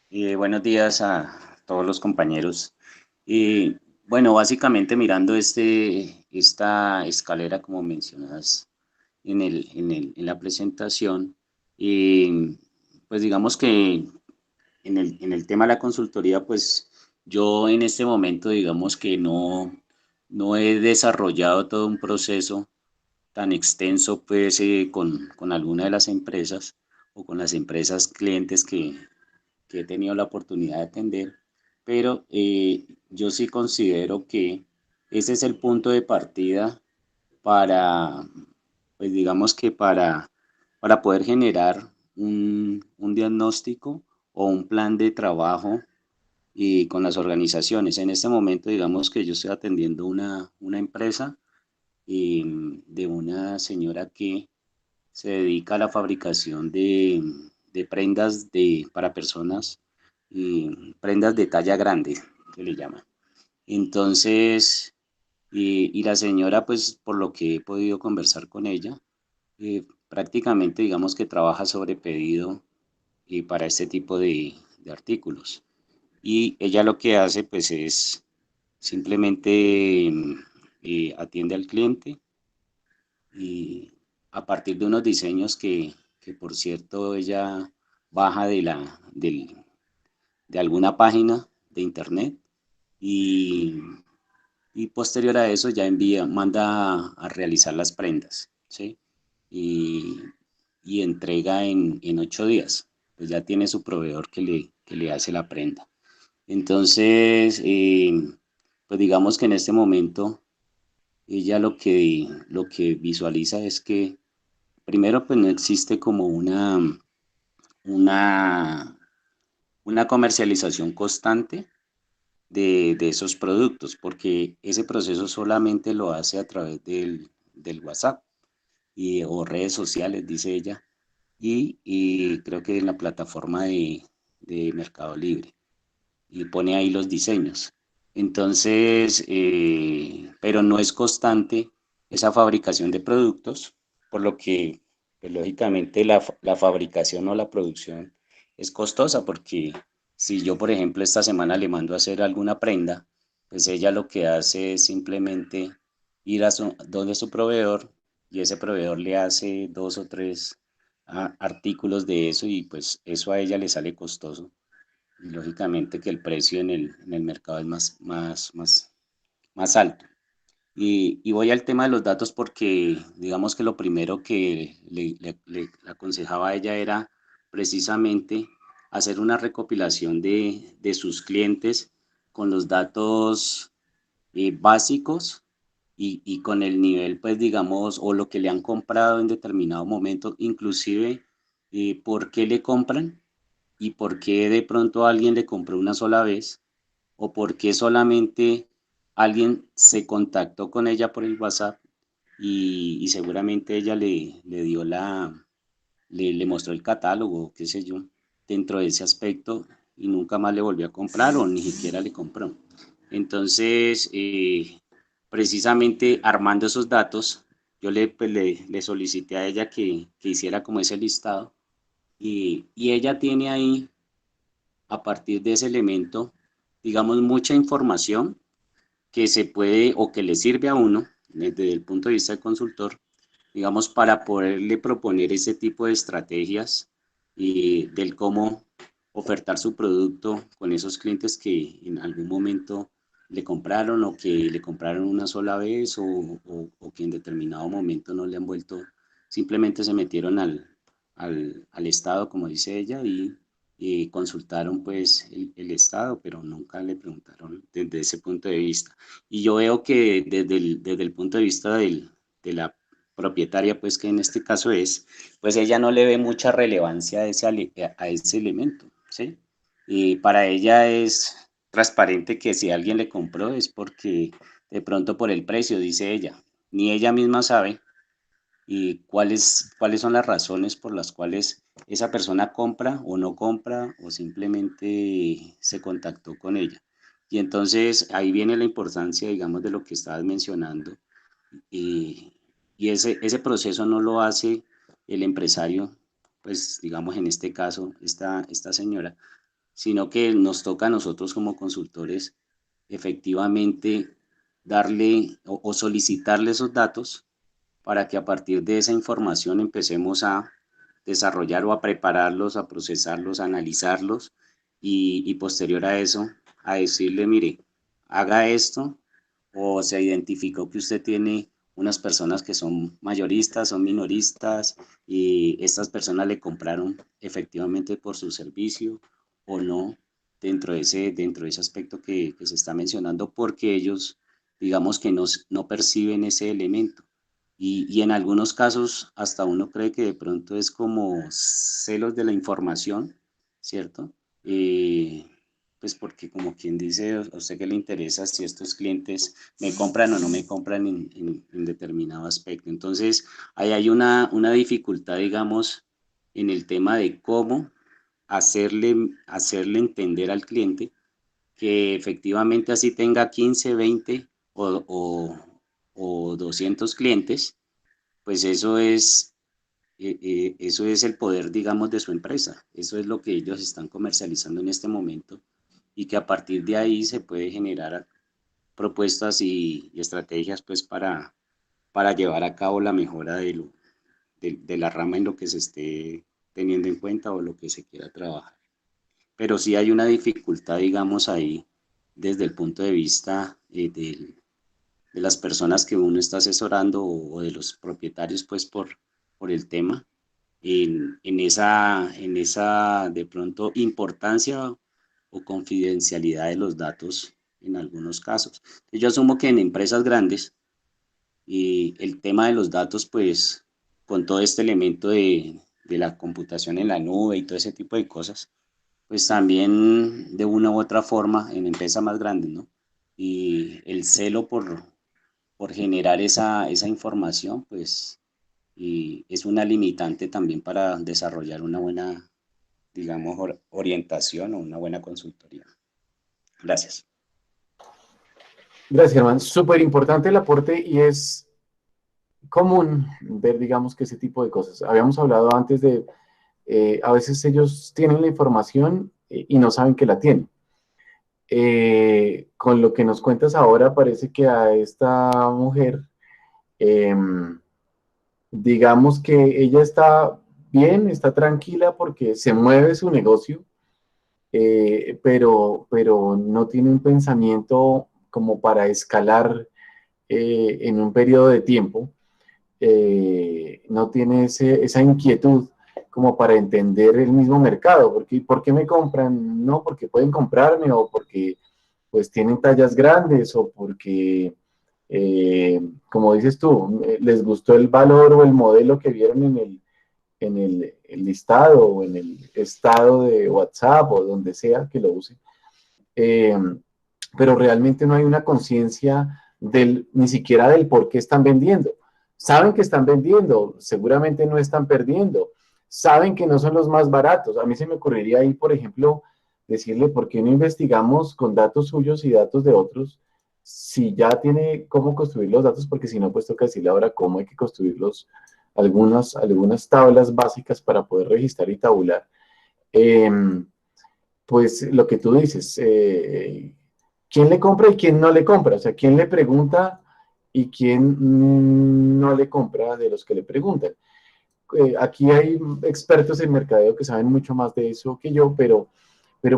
Buenos días a todos los compañeros. Bueno, básicamente mirando esta escalera, como mencionas en la presentación, pues digamos que en el tema de la consultoría, pues yo en este momento, digamos que no he desarrollado todo un proceso tan extenso, pues, con alguna de las empresas o con las empresas clientes que he tenido la oportunidad de atender, pero yo sí considero que ese es el punto de partida para, pues digamos que para poder generar un diagnóstico o un plan de trabajo y con las organizaciones. En este momento, digamos que yo estoy atendiendo una empresa de una señora que se dedica a la fabricación de prendas para personas, prendas de talla grande, que le llaman. Entonces, y la señora, pues por lo que he podido conversar con ella, prácticamente digamos que trabaja sobre pedido para este tipo de artículos. Y ella lo que hace, pues es simplemente atiende al cliente y a partir de unos diseños que por cierto ella baja de alguna página de internet y, y posterior a eso ya manda a realizar las prendas, ¿sí? Y, y entrega en 8 días, pues ya tiene su proveedor que le hace la prenda. Entonces, pues digamos que en este momento ella lo que visualiza es que primero, pues no existe como una, una comercialización constante de esos productos, porque ese proceso solamente lo hace a través del WhatsApp o redes sociales, dice ella, y creo que en la plataforma de Mercado Libre, y pone ahí los diseños. Entonces, pero no es constante esa fabricación de productos, por lo que, pues, lógicamente, la fabricación o la producción es costosa, porque si yo, por ejemplo, esta semana le mando a hacer alguna prenda, pues ella lo que hace es simplemente ir a donde su proveedor y ese proveedor le hace 2 o 3 artículos de eso y pues eso a ella le sale costoso y lógicamente que el precio en el mercado es más alto. Y voy al tema de los datos porque digamos que lo primero que le aconsejaba a ella era precisamente hacer una recopilación de sus clientes con los datos básicos y con el nivel, pues digamos, o lo que le han comprado en determinado momento, inclusive por qué le compran y por qué de pronto alguien le compró una sola vez o por qué solamente alguien se contactó con ella por el WhatsApp y seguramente ella le dio le mostró el catálogo, qué sé yo, dentro de ese aspecto y nunca más le volvió a comprar o ni siquiera le compró. Entonces, precisamente armando esos datos, yo le solicité a ella que hiciera como ese listado y ella tiene ahí a partir de ese elemento, digamos, mucha información que se puede o que le sirve a uno desde el punto de vista del consultor, digamos, para poderle proponer ese tipo de estrategias y del cómo ofertar su producto con esos clientes que en algún momento le compraron o que le compraron una sola vez o que en determinado momento no le han vuelto, simplemente se metieron al Estado, como dice ella, y consultaron pues el Estado, pero nunca le preguntaron desde ese punto de vista. Y yo veo que desde el punto de vista de la propietaria, pues que en este caso es, pues ella no le ve mucha relevancia a ese elemento, ¿sí? Y para ella es transparente que si alguien le compró es porque de pronto por el precio, dice ella, ni ella misma sabe y cuáles son las razones por las cuales esa persona compra o no compra o simplemente se contactó con ella. Y entonces ahí viene la importancia, digamos, de lo que estabas mencionando. Y, y ese proceso no lo hace el empresario, pues digamos en este caso, esta señora, sino que nos toca a nosotros como consultores efectivamente darle o solicitarle esos datos para que a partir de esa información empecemos a desarrollar o a prepararlos, a procesarlos, a analizarlos y posterior a eso, a decirle, mire, haga esto o se identificó que usted tiene unas personas que son mayoristas, son minoristas y estas personas le compraron efectivamente por su servicio o no dentro de ese aspecto que se está mencionando porque ellos digamos que no perciben ese elemento. Y en algunos casos hasta uno cree que de pronto es como celos de la información, ¿cierto? Pues porque como quien dice, a usted que le interesa si estos clientes me compran o no me compran en determinado aspecto. Entonces, ahí hay una dificultad, digamos, en el tema de cómo hacerle entender al cliente que efectivamente así tenga 15, 20 o 200 clientes, pues eso es el poder, digamos, de su empresa. Eso es lo que ellos están comercializando en este momento y que a partir de ahí se puede generar propuestas y estrategias pues para llevar a cabo la mejora de la rama en lo que se esté teniendo en cuenta o lo que se quiera trabajar. Pero sí hay una dificultad, digamos, ahí desde el punto de vista de las personas que uno está asesorando o de los propietarios, pues por el tema, en esa de pronto importancia o confidencialidad de los datos en algunos casos. Yo asumo que en empresas grandes y el tema de los datos, pues con todo este elemento de la computación en la nube y todo ese tipo de cosas, pues también de una u otra forma en empresas más grandes, ¿no? Y el celo por generar esa información, pues y es una limitante también para desarrollar una buena, digamos, orientación o una buena consultoría. Gracias. Gracias, Germán. Súper importante el aporte y es común ver, digamos, que ese tipo de cosas. Habíamos hablado antes de, a veces ellos tienen la información y no saben que la tienen. Con lo que nos cuentas ahora, parece que a esta mujer, digamos que ella está bien, está tranquila porque se mueve su negocio, pero no tiene un pensamiento como para escalar en un periodo de tiempo. No tiene esa inquietud como para entender el mismo mercado, porque ¿por qué me compran? No, porque pueden comprarme o porque pues tienen tallas grandes o porque, como dices tú, les gustó el valor o el modelo que vieron el listado o en el estado de WhatsApp o donde sea que lo use. Pero realmente no hay una conciencia ni siquiera del por qué están vendiendo. Saben que están vendiendo, seguramente no están perdiendo, saben que no son los más baratos. A mí se me ocurriría ahí, por ejemplo, decirle por qué no investigamos con datos suyos y datos de otros, si ya tiene cómo construir los datos, porque si no, pues toca decirle ahora cómo hay que construirlos, algunas tablas básicas para poder registrar y tabular. Pues lo que tú dices, ¿quién le compra y quién no le compra? O sea, ¿quién le pregunta y quién no le compra de los que le preguntan? Aquí hay expertos en mercadeo que saben mucho más de eso que yo, pero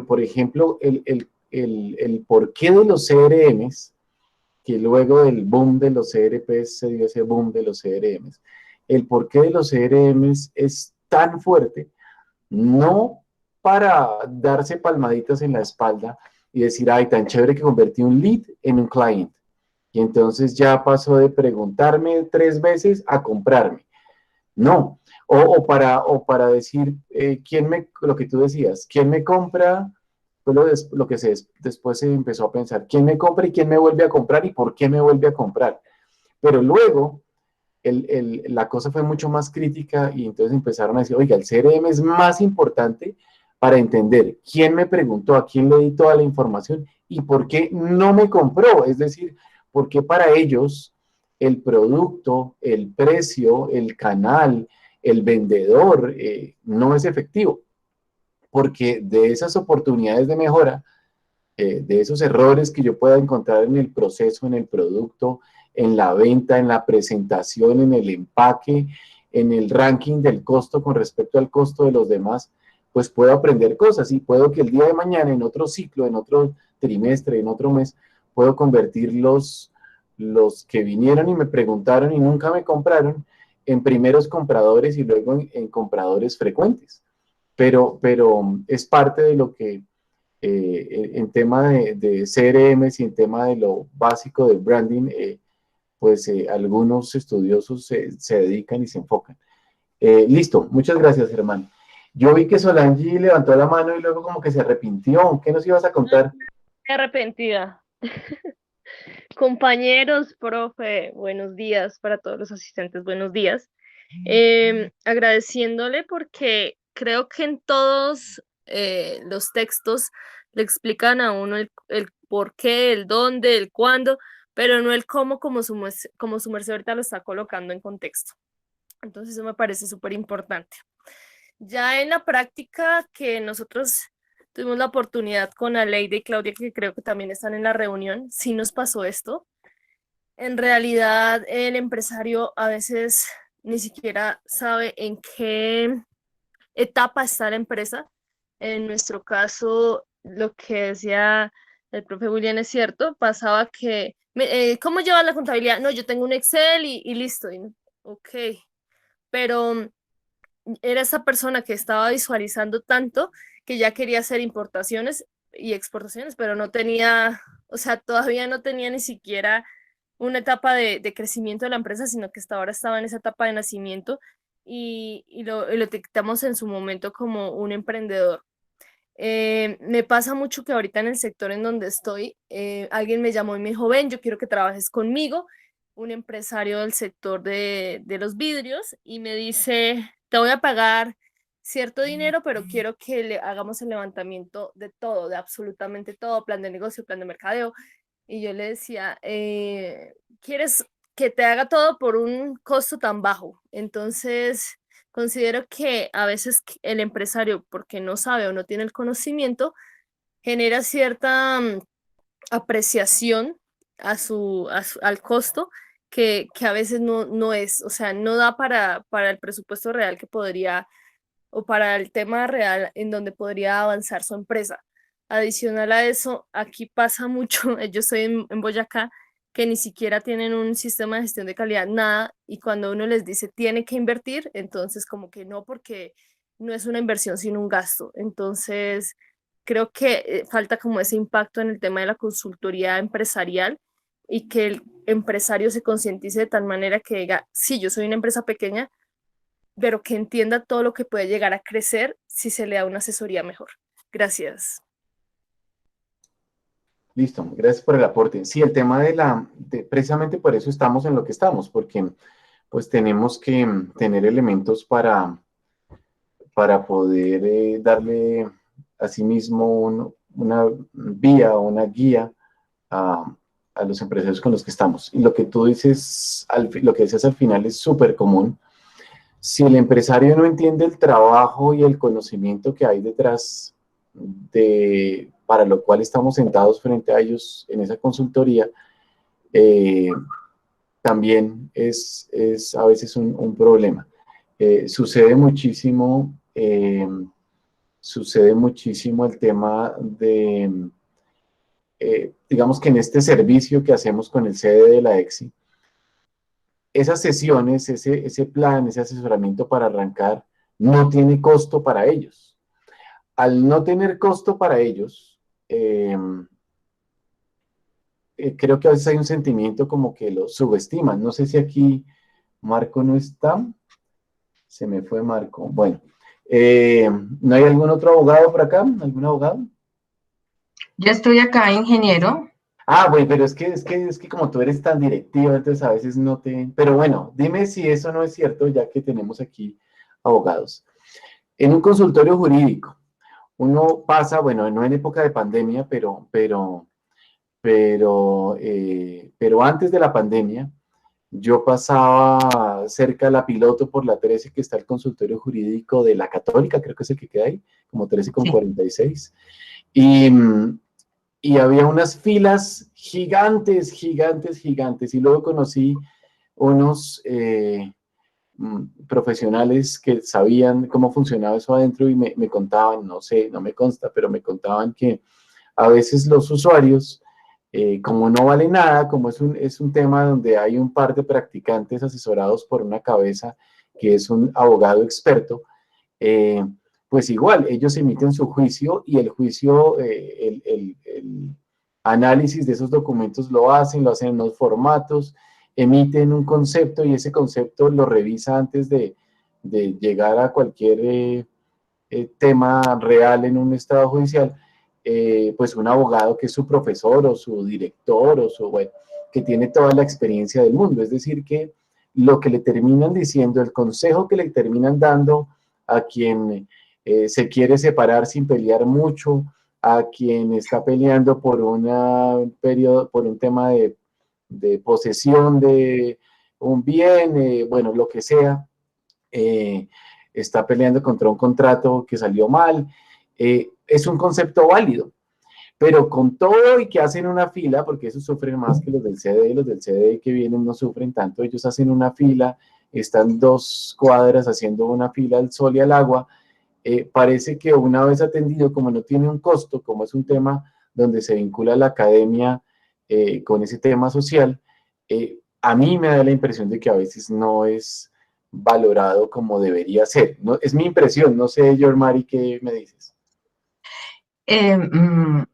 por ejemplo, el porqué de los CRMs, que luego del boom de los CRPs se dio ese boom de los CRMs, el porqué de los CRMs es tan fuerte, no para darse palmaditas en la espalda y decir, ay, tan chévere que convertí un lead en un client. Y entonces ya pasó de preguntarme 3 veces a comprarme. No. O para decir, lo que tú decías, ¿quién me compra? Fue lo que después se empezó a pensar, ¿quién me compra y quién me vuelve a comprar y por qué me vuelve a comprar? Pero luego la cosa fue mucho más crítica y entonces empezaron a decir, oiga, el CRM es más importante para entender quién me preguntó, a quién le di toda la información y por qué no me compró. Es decir, por qué para ellos el producto, el precio, el canal, el vendedor no es efectivo. Porque de esas oportunidades de mejora, de esos errores que yo pueda encontrar en el proceso, en el producto, en la venta, en la presentación, en el empaque, en el ranking del costo con respecto al costo de los demás, pues puedo aprender cosas y puedo que el día de mañana, en otro ciclo, en otro trimestre, en otro mes, puedo convertir los que vinieron y me preguntaron y nunca me compraron en primeros compradores y luego en compradores frecuentes. Pero es parte de lo que en tema de CRM y en tema de lo básico del branding, pues algunos estudiosos se dedican y se enfocan. Listo, muchas gracias, Germán. Yo vi que Solange levantó la mano y luego como que se arrepintió. ¿Qué nos ibas a contar? Arrepentida. Compañeros, profe, buenos días para todos los asistentes, buenos días. Agradeciéndole porque creo que en todos los textos le explican a uno el por qué, el dónde, el cuándo, pero no el cómo, como su merced ahorita lo está colocando en contexto. Entonces eso me parece súper importante. Ya en la práctica que nosotros tuvimos la oportunidad con Aleida y Claudia, que creo que también están en la reunión, sí nos pasó esto. En realidad, el empresario a veces ni siquiera sabe en qué etapa está la empresa. En nuestro caso, lo que decía el profe William es cierto, pasaba que, ¿cómo llevas la contabilidad? No, yo tengo un Excel y listo. Ok, pero era esa persona que estaba visualizando tanto que ya quería hacer importaciones y exportaciones, pero no tenía, o sea, todavía no tenía ni siquiera una etapa de crecimiento de la empresa, sino que hasta ahora estaba en esa etapa de nacimiento y lo detectamos en su momento como un emprendedor. Me pasa mucho que ahorita en el sector en donde estoy, alguien me llamó y me dijo, ven, yo quiero que trabajes conmigo, un empresario del sector de los vidrios, y me dice, te voy a pagar cierto dinero, pero quiero que le hagamos el levantamiento de todo, de absolutamente todo, plan de negocio, plan de mercadeo. Y yo le decía, ¿quieres que te haga todo por un costo tan bajo? Entonces, considero que a veces el empresario, porque no sabe o no tiene el conocimiento, genera cierta apreciación al costo que a veces no es, o sea, no da para el presupuesto real que podría, o para el tema real en donde podría avanzar su empresa. Adicional a eso, aquí pasa mucho, yo estoy en Boyacá, que ni siquiera tienen un sistema de gestión de calidad, nada, y cuando uno les dice tiene que invertir, entonces como que no, porque no es una inversión sino un gasto. Entonces, creo que falta como ese impacto en el tema de la consultoría empresarial y que el empresario se concientice de tal manera que diga, sí, yo soy una empresa pequeña, pero que entienda todo lo que puede llegar a crecer si se le da una asesoría mejor. Gracias. Listo, gracias por el aporte. Sí, el tema precisamente por eso estamos en lo que estamos, porque pues tenemos que tener elementos para poder darle a sí mismo una vía o una guía a los empresarios con los que estamos. Y lo que tú dices, lo que dices al final es súper común. Si el empresario no entiende el trabajo y el conocimiento que hay detrás para lo cual estamos sentados frente a ellos en esa consultoría, también es a veces un problema. Sucede muchísimo el tema de, digamos que en este servicio que hacemos con el CD de la EXI, esas sesiones, ese plan, ese asesoramiento para arrancar, no tiene costo para ellos. Al no tener costo para ellos, creo que a veces hay un sentimiento como que lo subestiman. No sé si aquí Marco no está. Se me fue Marco. Bueno, ¿no hay algún otro abogado por acá? ¿Algún abogado? Yo estoy acá, ingeniero. Ah, bueno, pero es que como tú eres tan directiva, entonces a veces no te... Pero bueno, dime si eso no es cierto, ya que tenemos aquí abogados. En un consultorio jurídico, uno pasa, bueno, no en época de pandemia, pero antes de la pandemia, yo pasaba cerca de la Piloto por la 13, que está el consultorio jurídico de la Católica, creo que es el que queda ahí, como 13 con Sí. 46. Y había unas filas gigantes, gigantes, gigantes. Y luego conocí unos profesionales que sabían cómo funcionaba eso adentro y me contaban, no sé, no me consta, pero me contaban que a veces los usuarios, como no vale nada, como es un tema donde hay un par de practicantes asesorados por una cabeza que es un abogado experto, pues igual, ellos emiten su juicio y el juicio, el análisis de esos documentos lo hacen en los formatos, emiten un concepto y ese concepto lo revisa antes de llegar a cualquier tema real en un estado judicial, pues un abogado que es su profesor o su director o bueno, que tiene toda la experiencia del mundo. Es decir, que lo que le terminan diciendo, el consejo que le terminan dando a quien se quiere separar sin pelear mucho, a quien está peleando por por un tema de posesión de un bien, bueno, lo que sea, está peleando contra un contrato que salió mal, es un concepto válido, pero con todo y que hacen una fila, porque esos sufren más que los del CDI que vienen no sufren tanto, ellos hacen una fila, están 2 cuadras haciendo una fila al sol y al agua, parece que una vez atendido, como no tiene un costo, como es un tema donde se vincula la academia con ese tema social, a mí me da la impresión de que a veces no es valorado como debería ser. No, es mi impresión, no sé, Yormari, ¿qué me dices?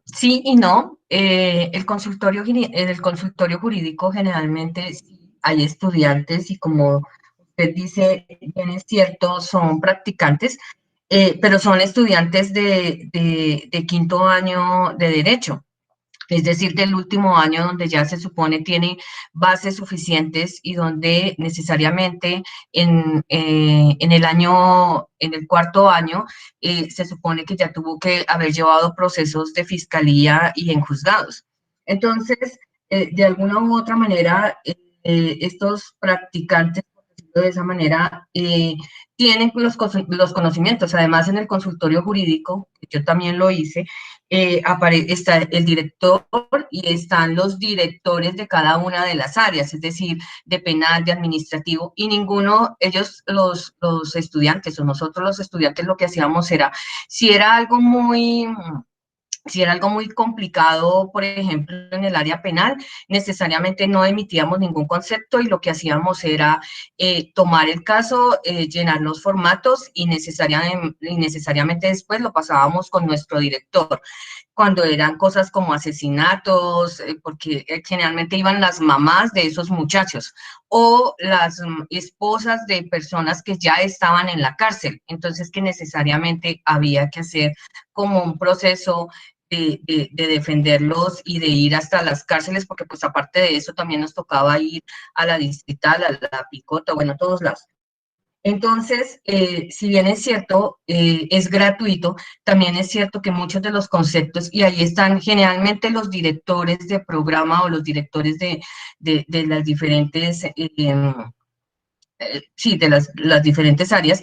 Sí y no. En el consultorio jurídico generalmente sí hay estudiantes y como usted dice, bien es cierto, son practicantes, pero son estudiantes de quinto año de derecho. Es decir, del último año donde ya se supone tiene bases suficientes y donde necesariamente en el cuarto año, se supone que ya tuvo que haber llevado procesos de fiscalía y en juzgados. Entonces, de alguna u otra manera, estos practicantes, por decirlo de esa manera, tienen los conocimientos. Además, en el consultorio jurídico, que yo también lo hice, está el director y están los directores de cada una de las áreas, es decir, de penal, de administrativo, y ellos, los estudiantes o nosotros los estudiantes, lo que hacíamos era, si era algo muy complicado, por ejemplo, en el área penal, necesariamente no emitíamos ningún concepto y lo que hacíamos era tomar el caso, llenar los formatos y necesariamente después lo pasábamos con nuestro director. Cuando eran cosas como asesinatos, porque generalmente iban las mamás de esos muchachos o las esposas de personas que ya estaban en la cárcel, entonces que necesariamente había que hacer como un proceso de defenderlos y de ir hasta las cárceles, porque pues aparte de eso también nos tocaba ir a la distrital, a la picota, bueno, a todos lados. Entonces, si bien es cierto, es gratuito, también es cierto que muchos de los conceptos, y ahí están generalmente los directores de programa o los directores de las diferentes sí, de las diferentes áreas,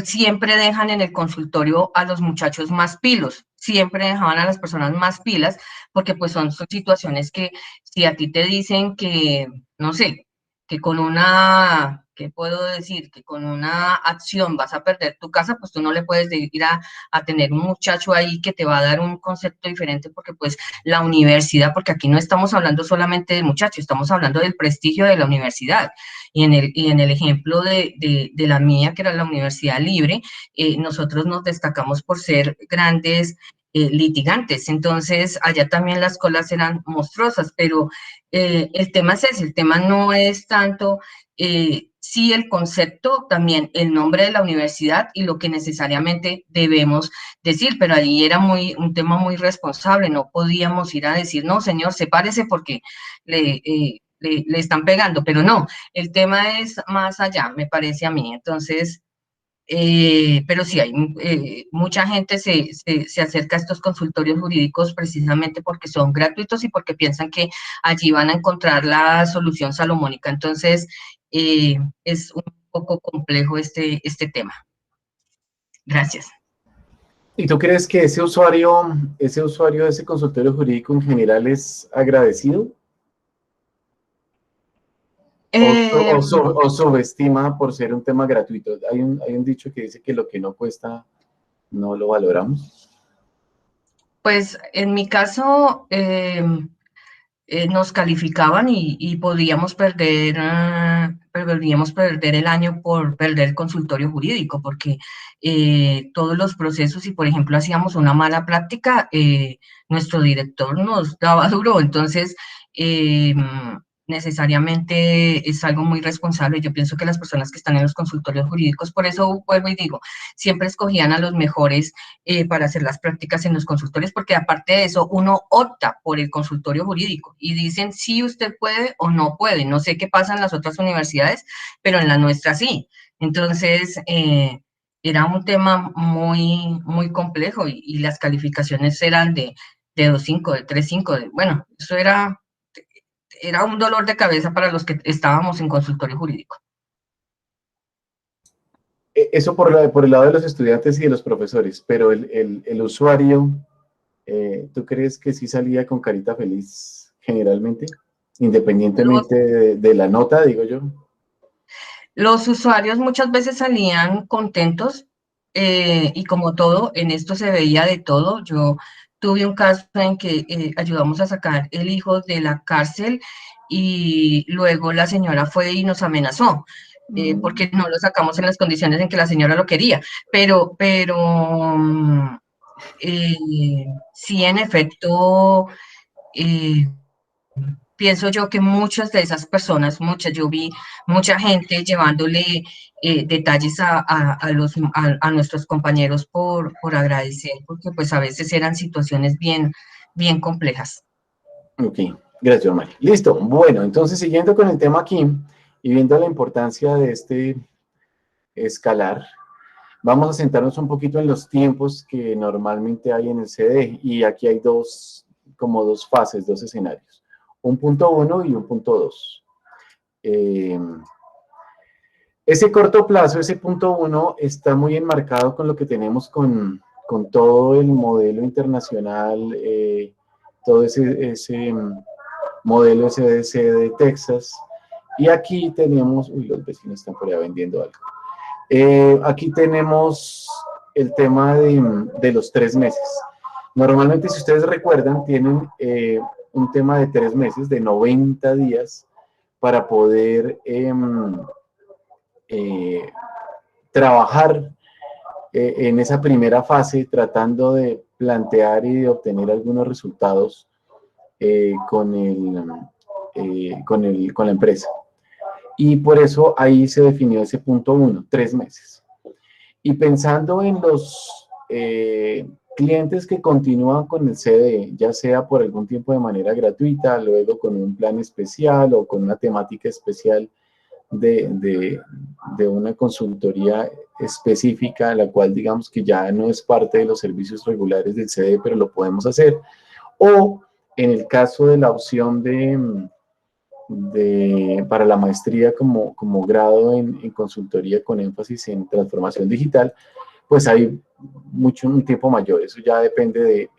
siempre dejan en el consultorio a los muchachos más pilos, siempre dejaban a las personas más pilas, porque pues son situaciones que si a ti te dicen que, no sé, que con una ¿qué puedo decir? Que con una acción vas a perder tu casa, pues tú no le puedes ir a tener un muchacho ahí que te va a dar un concepto diferente, porque pues la universidad, porque aquí no estamos hablando solamente de muchachos, estamos hablando del prestigio de la universidad. Y en el ejemplo de la mía, que era la Universidad Libre, nosotros nos destacamos por ser grandes litigantes. Entonces, allá también las colas eran monstruosas, pero el tema es ese, el tema no es tanto sí el concepto, también el nombre de la universidad y lo que necesariamente debemos decir, pero allí era un tema muy responsable, no podíamos ir a decir, no, señor, sepárese porque le están pegando, pero no, el tema es más allá, me parece a mí. Entonces, pero sí, hay mucha gente se acerca a estos consultorios jurídicos precisamente porque son gratuitos y porque piensan que allí van a encontrar la solución salomónica. Entonces, es un poco complejo este tema. Gracias. ¿Y tú crees que ese usuario de ese consultorio jurídico en general es agradecido? ¿O subestima por ser un tema gratuito? Hay un dicho que dice que lo que no cuesta no lo valoramos. Pues en mi caso, nos calificaban y podíamos perder el año por perder el consultorio jurídico, porque todos los procesos, si por ejemplo hacíamos una mala práctica, nuestro director nos daba duro. Entonces, necesariamente es algo muy responsable. Yo pienso que las personas que están en los consultorios jurídicos, por eso vuelvo y digo, siempre escogían a los mejores para hacer las prácticas en los consultorios, porque aparte de eso, uno opta por el consultorio jurídico y dicen si usted puede o no puede. No sé qué pasa en las otras universidades, pero en la nuestra sí. Entonces, era un tema muy complejo y las calificaciones eran de 2.5, de 3.5, bueno, eso era un dolor de cabeza para los que estábamos en consultorio jurídico. Eso por el lado de los estudiantes y de los profesores, pero el usuario, ¿tú crees que sí salía con carita feliz generalmente? Independientemente de la nota, digo yo. Los usuarios muchas veces salían contentos y como todo, en esto se veía de todo. Yo tuve un caso en que ayudamos a sacar el hijo de la cárcel y luego la señora fue y nos amenazó. Porque no lo sacamos en las condiciones en que la señora lo quería, pero sí, en efecto, pienso yo que muchas de esas personas, yo vi mucha gente llevándole detalles a nuestros compañeros por agradecer, porque pues a veces eran situaciones bien complejas. Ok, gracias, María. Listo, bueno, entonces siguiendo con el tema aquí y viendo la importancia de este escalar, vamos a sentarnos un poquito en los tiempos que normalmente hay en el CD y aquí hay como dos fases, dos escenarios, un punto 1 y un punto 2. Ese corto plazo, ese punto 1, está muy enmarcado con lo que tenemos con todo el modelo internacional, todo ese modelo SDC de Texas. Y aquí tenemos, los vecinos están por allá vendiendo algo. Aquí tenemos el tema de los 3 meses. Normalmente, si ustedes recuerdan, tienen un tema de 3 meses, de 90 días, para poder trabajar en esa primera fase, tratando de plantear y de obtener algunos resultados con la empresa. Y por eso ahí se definió ese punto 1, 3 meses. Y pensando en los clientes que continúan con el CDE, ya sea por algún tiempo de manera gratuita, luego con un plan especial o con una temática especial de una consultoría específica, la cual digamos que ya no es parte de los servicios regulares del CDE, pero lo podemos hacer. O en el caso de la opción para la maestría como grado en consultoría con énfasis en transformación digital, pues hay un tiempo mayor. Eso ya depende de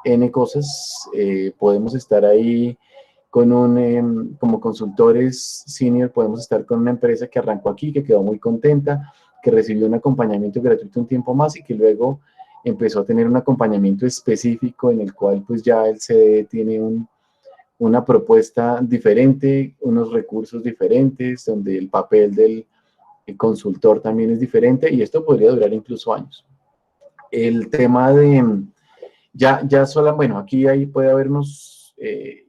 N cosas. Podemos estar ahí como consultores senior podemos estar con una empresa que arrancó aquí, que quedó muy contenta, que recibió un acompañamiento gratuito un tiempo más y que luego empezó a tener un acompañamiento específico en el cual pues ya el CDE tiene una propuesta diferente, unos recursos diferentes, donde el papel del consultor también es diferente y esto podría durar incluso años. El tema de, bueno, aquí ahí puede haber unos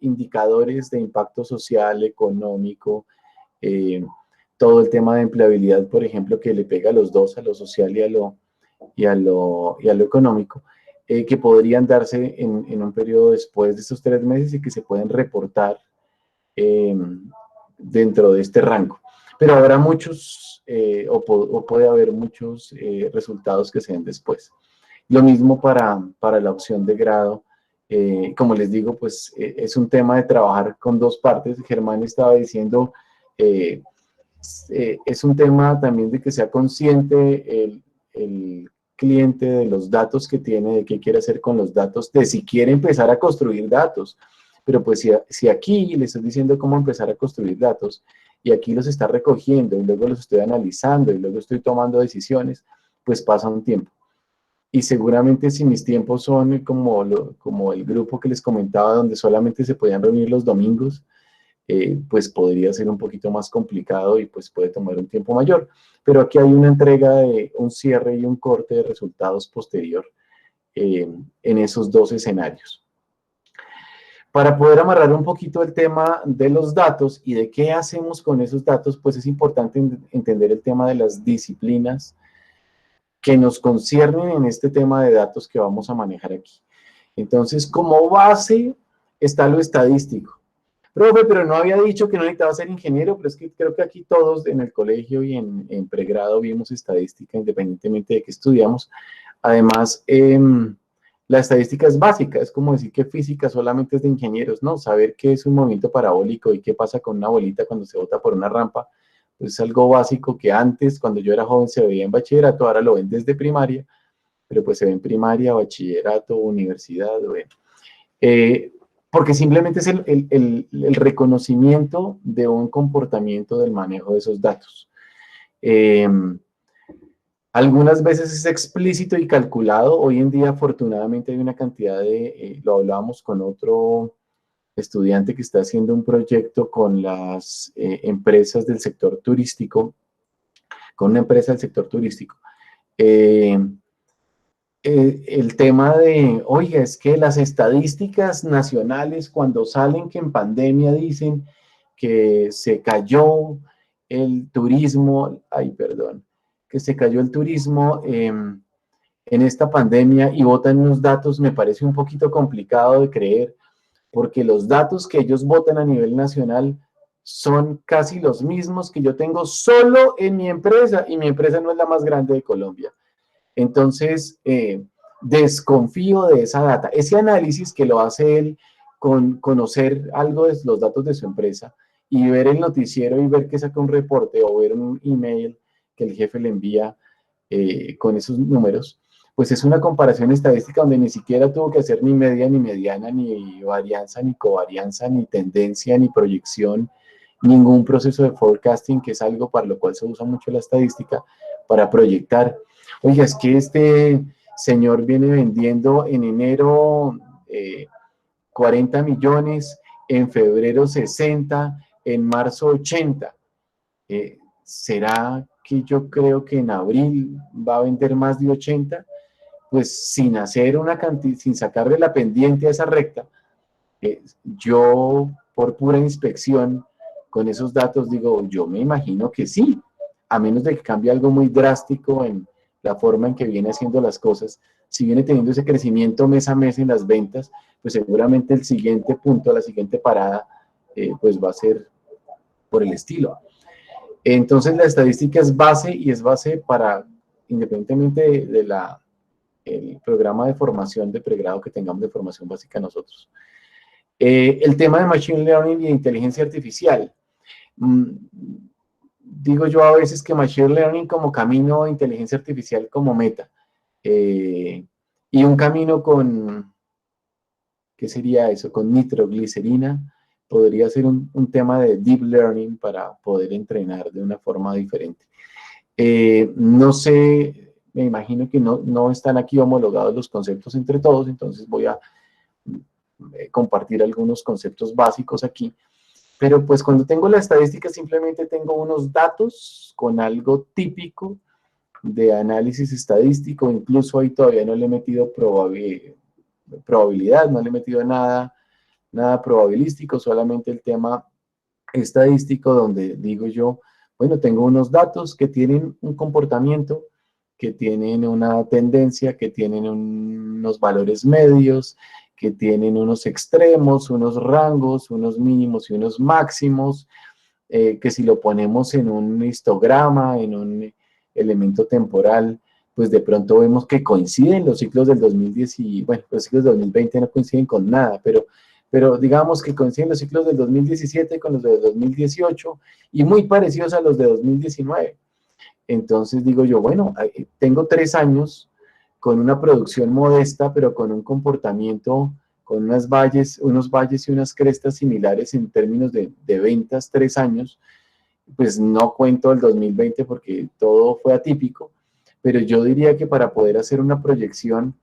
indicadores de impacto social, económico, todo el tema de empleabilidad, por ejemplo, que le pega a los dos, a lo social y a lo económico, que podrían darse en un periodo después de estos 3 meses y que se pueden reportar dentro de este rango. Pero habrá muchos, o puede haber muchos resultados que se den después. Lo mismo para la opción de grado. Como les digo, pues es un tema de trabajar con dos partes. Germán estaba diciendo, es un tema también de que sea consciente el cliente de los datos que tiene, de qué quiere hacer con los datos, de si quiere empezar a construir datos. Pero pues si aquí le estoy diciendo cómo empezar a construir datos y aquí los está recogiendo y luego los estoy analizando y luego estoy tomando decisiones, pues pasa un tiempo. Y seguramente si mis tiempos son como el grupo que les comentaba, donde solamente se podían reunir los domingos, pues podría ser un poquito más complicado y pues puede tomar un tiempo mayor. Pero aquí hay una entrega de un cierre y un corte de resultados posterior en esos dos escenarios. Para poder amarrar un poquito el tema de los datos y de qué hacemos con esos datos, pues es importante entender el tema de las disciplinas que nos conciernen en este tema de datos que vamos a manejar aquí. Entonces, como base está lo estadístico. Profe, pero no había dicho que no necesitaba ser ingeniero, pero es que creo que aquí todos en el colegio y en pregrado vimos estadística independientemente de qué estudiamos. Además, la estadística es básica, es como decir que física solamente es de ingenieros, ¿no? Saber qué es un movimiento parabólico y qué pasa con una bolita cuando se bota por una rampa, pues es algo básico que antes, cuando yo era joven, se veía en bachillerato, ahora lo ven desde primaria, pero pues se ve en primaria, bachillerato, universidad, bueno. Porque simplemente es el reconocimiento de un comportamiento del manejo de esos datos. Algunas veces es explícito y calculado. Hoy en día, afortunadamente, hay una cantidad de, lo hablábamos con otro estudiante que está haciendo un proyecto con las empresas del sector turístico, con una empresa del sector turístico. El tema de, oiga, es que las estadísticas nacionales cuando salen que en pandemia dicen que se cayó el turismo, que se cayó el turismo en esta pandemia y botan unos datos, me parece un poquito complicado de creer, porque los datos que ellos votan a nivel nacional son casi los mismos que yo tengo solo en mi empresa, y mi empresa no es la más grande de Colombia. Entonces, desconfío de esa data. Ese análisis que lo hace él con conocer algo de los datos de su empresa y ver el noticiero y ver que saca un reporte o ver un email que el jefe le envía con esos números, pues es una comparación estadística donde ni siquiera tuvo que hacer ni media, ni mediana, ni varianza, ni covarianza, ni tendencia, ni proyección, ningún proceso de forecasting, que es algo para lo cual se usa mucho la estadística, para proyectar. Oiga, es que este señor viene vendiendo en enero 40 millones, en febrero 60, en marzo 80. ¿Será que yo creo que en abril va a vender más de 80? Pues sin hacer una cantidad, sin sacarle la pendiente a esa recta, yo por pura inspección con esos datos digo, yo me imagino que sí, a menos de que cambie algo muy drástico en la forma en que viene haciendo las cosas. Si viene teniendo ese crecimiento mes a mes en las ventas, pues seguramente el siguiente punto, la siguiente parada, pues va a ser por el estilo. Entonces la estadística es base, y es base para, independientemente el programa de formación de pregrado que tengamos de formación básica nosotros. El tema de Machine Learning y de inteligencia artificial. Digo yo a veces que Machine Learning como camino, inteligencia artificial como meta. Y un camino con, ¿qué sería eso? Con nitroglicerina podría ser un tema de deep learning para poder entrenar de una forma diferente. No sé, me imagino que no están aquí homologados los conceptos entre todos, entonces voy a compartir algunos conceptos básicos aquí. Pero pues cuando tengo la estadística simplemente tengo unos datos con algo típico de análisis estadístico, incluso ahí todavía no le he metido probabilidad, no le he metido nada probabilístico, solamente el tema estadístico donde digo yo, bueno, tengo unos datos que tienen un comportamiento, que tienen una tendencia, que tienen unos valores medios, que tienen unos extremos, unos rangos, unos mínimos y unos máximos, que si lo ponemos en un histograma, en un elemento temporal, pues de pronto vemos que coinciden los ciclos del 2010 y, bueno, los ciclos del 2020 no coinciden con nada, pero digamos que coinciden los ciclos del 2017 con los de 2018 y muy parecidos a los de 2019. Entonces digo yo, bueno, tengo 3 años con una producción modesta, pero con un comportamiento, con unos valles y unas crestas similares en términos de ventas, 3 años, pues no cuento el 2020 porque todo fue atípico, pero yo diría que para poder hacer una proyección,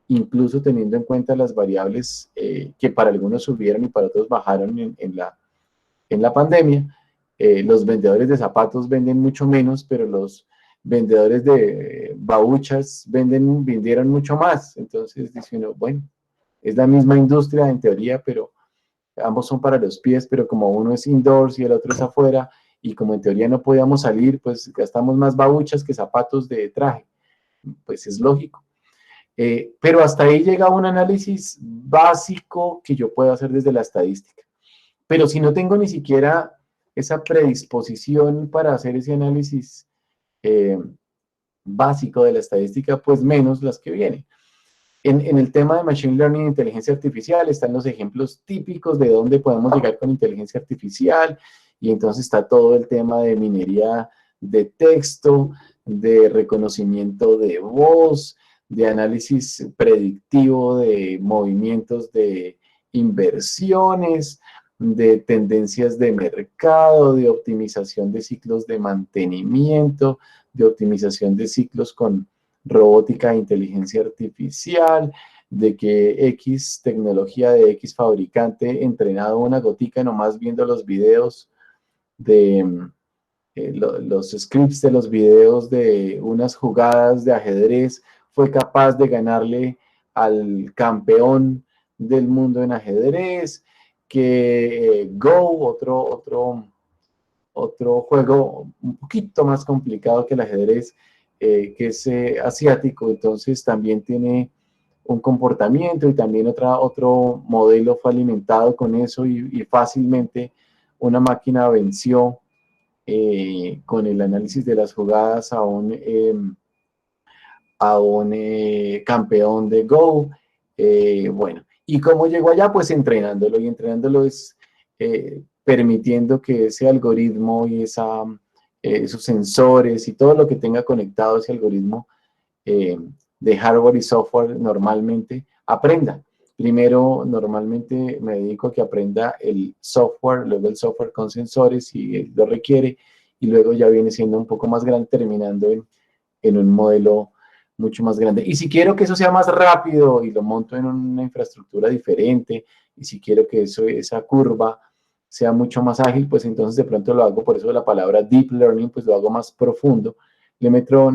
incluso teniendo en cuenta las variables que para algunos subieron y para otros bajaron en la pandemia, los vendedores de zapatos venden mucho menos, pero los vendedores de babuchas vendieron mucho más. Entonces dice uno, bueno, es la misma industria en teoría, pero ambos son para los pies, pero como uno es indoors y el otro es afuera, y como en teoría no podíamos salir, pues gastamos más babuchas que zapatos de traje. Pues es lógico. Pero hasta ahí llega un análisis básico que yo puedo hacer desde la estadística. Pero si no tengo ni siquiera esa predisposición para hacer ese análisis básico de la estadística, pues menos las que vienen. En el tema de Machine Learning e inteligencia artificial están los ejemplos típicos de dónde podemos llegar con inteligencia artificial, y entonces está todo el tema de minería de texto, de reconocimiento de voz, de análisis predictivo de movimientos de inversiones, de tendencias de mercado, de optimización de ciclos de mantenimiento, de optimización de ciclos con robótica e inteligencia artificial, de que X tecnología de X fabricante entrenado una gotica nomás viendo los videos de los scripts de los videos de unas jugadas de ajedrez fue capaz de ganarle al campeón del mundo en ajedrez, que Go, otro juego un poquito más complicado que el ajedrez, que es asiático, entonces también tiene un comportamiento y también otro modelo fue alimentado con eso y fácilmente una máquina venció con el análisis de las jugadas a un campeón de Go. Bueno, ¿y cómo llegó allá? Pues entrenándolo, y entrenándolo es permitiendo que ese algoritmo y esos sensores y todo lo que tenga conectado ese algoritmo de hardware y software normalmente aprenda. Primero, normalmente me dedico a que aprenda el software, luego el software con sensores si lo requiere, y luego ya viene siendo un poco más grande, terminando en un modelo mucho más grande. Y si quiero que eso sea más rápido y lo monto en una infraestructura diferente, y si quiero que esa curva sea mucho más ágil, pues entonces de pronto lo hago, por eso la palabra deep learning, pues lo hago más profundo. Le meto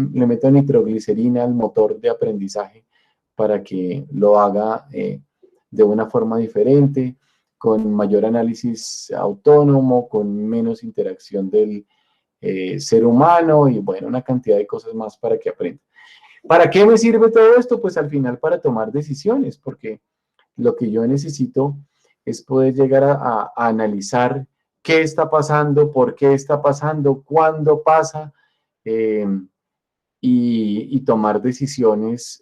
nitroglicerina al motor de aprendizaje para que lo haga de una forma diferente, con mayor análisis autónomo, con menos interacción del ser humano y bueno, una cantidad de cosas más para que aprenda. ¿Para qué me sirve todo esto? Pues al final para tomar decisiones, porque lo que yo necesito es poder llegar a analizar qué está pasando, por qué está pasando, cuándo pasa, y tomar decisiones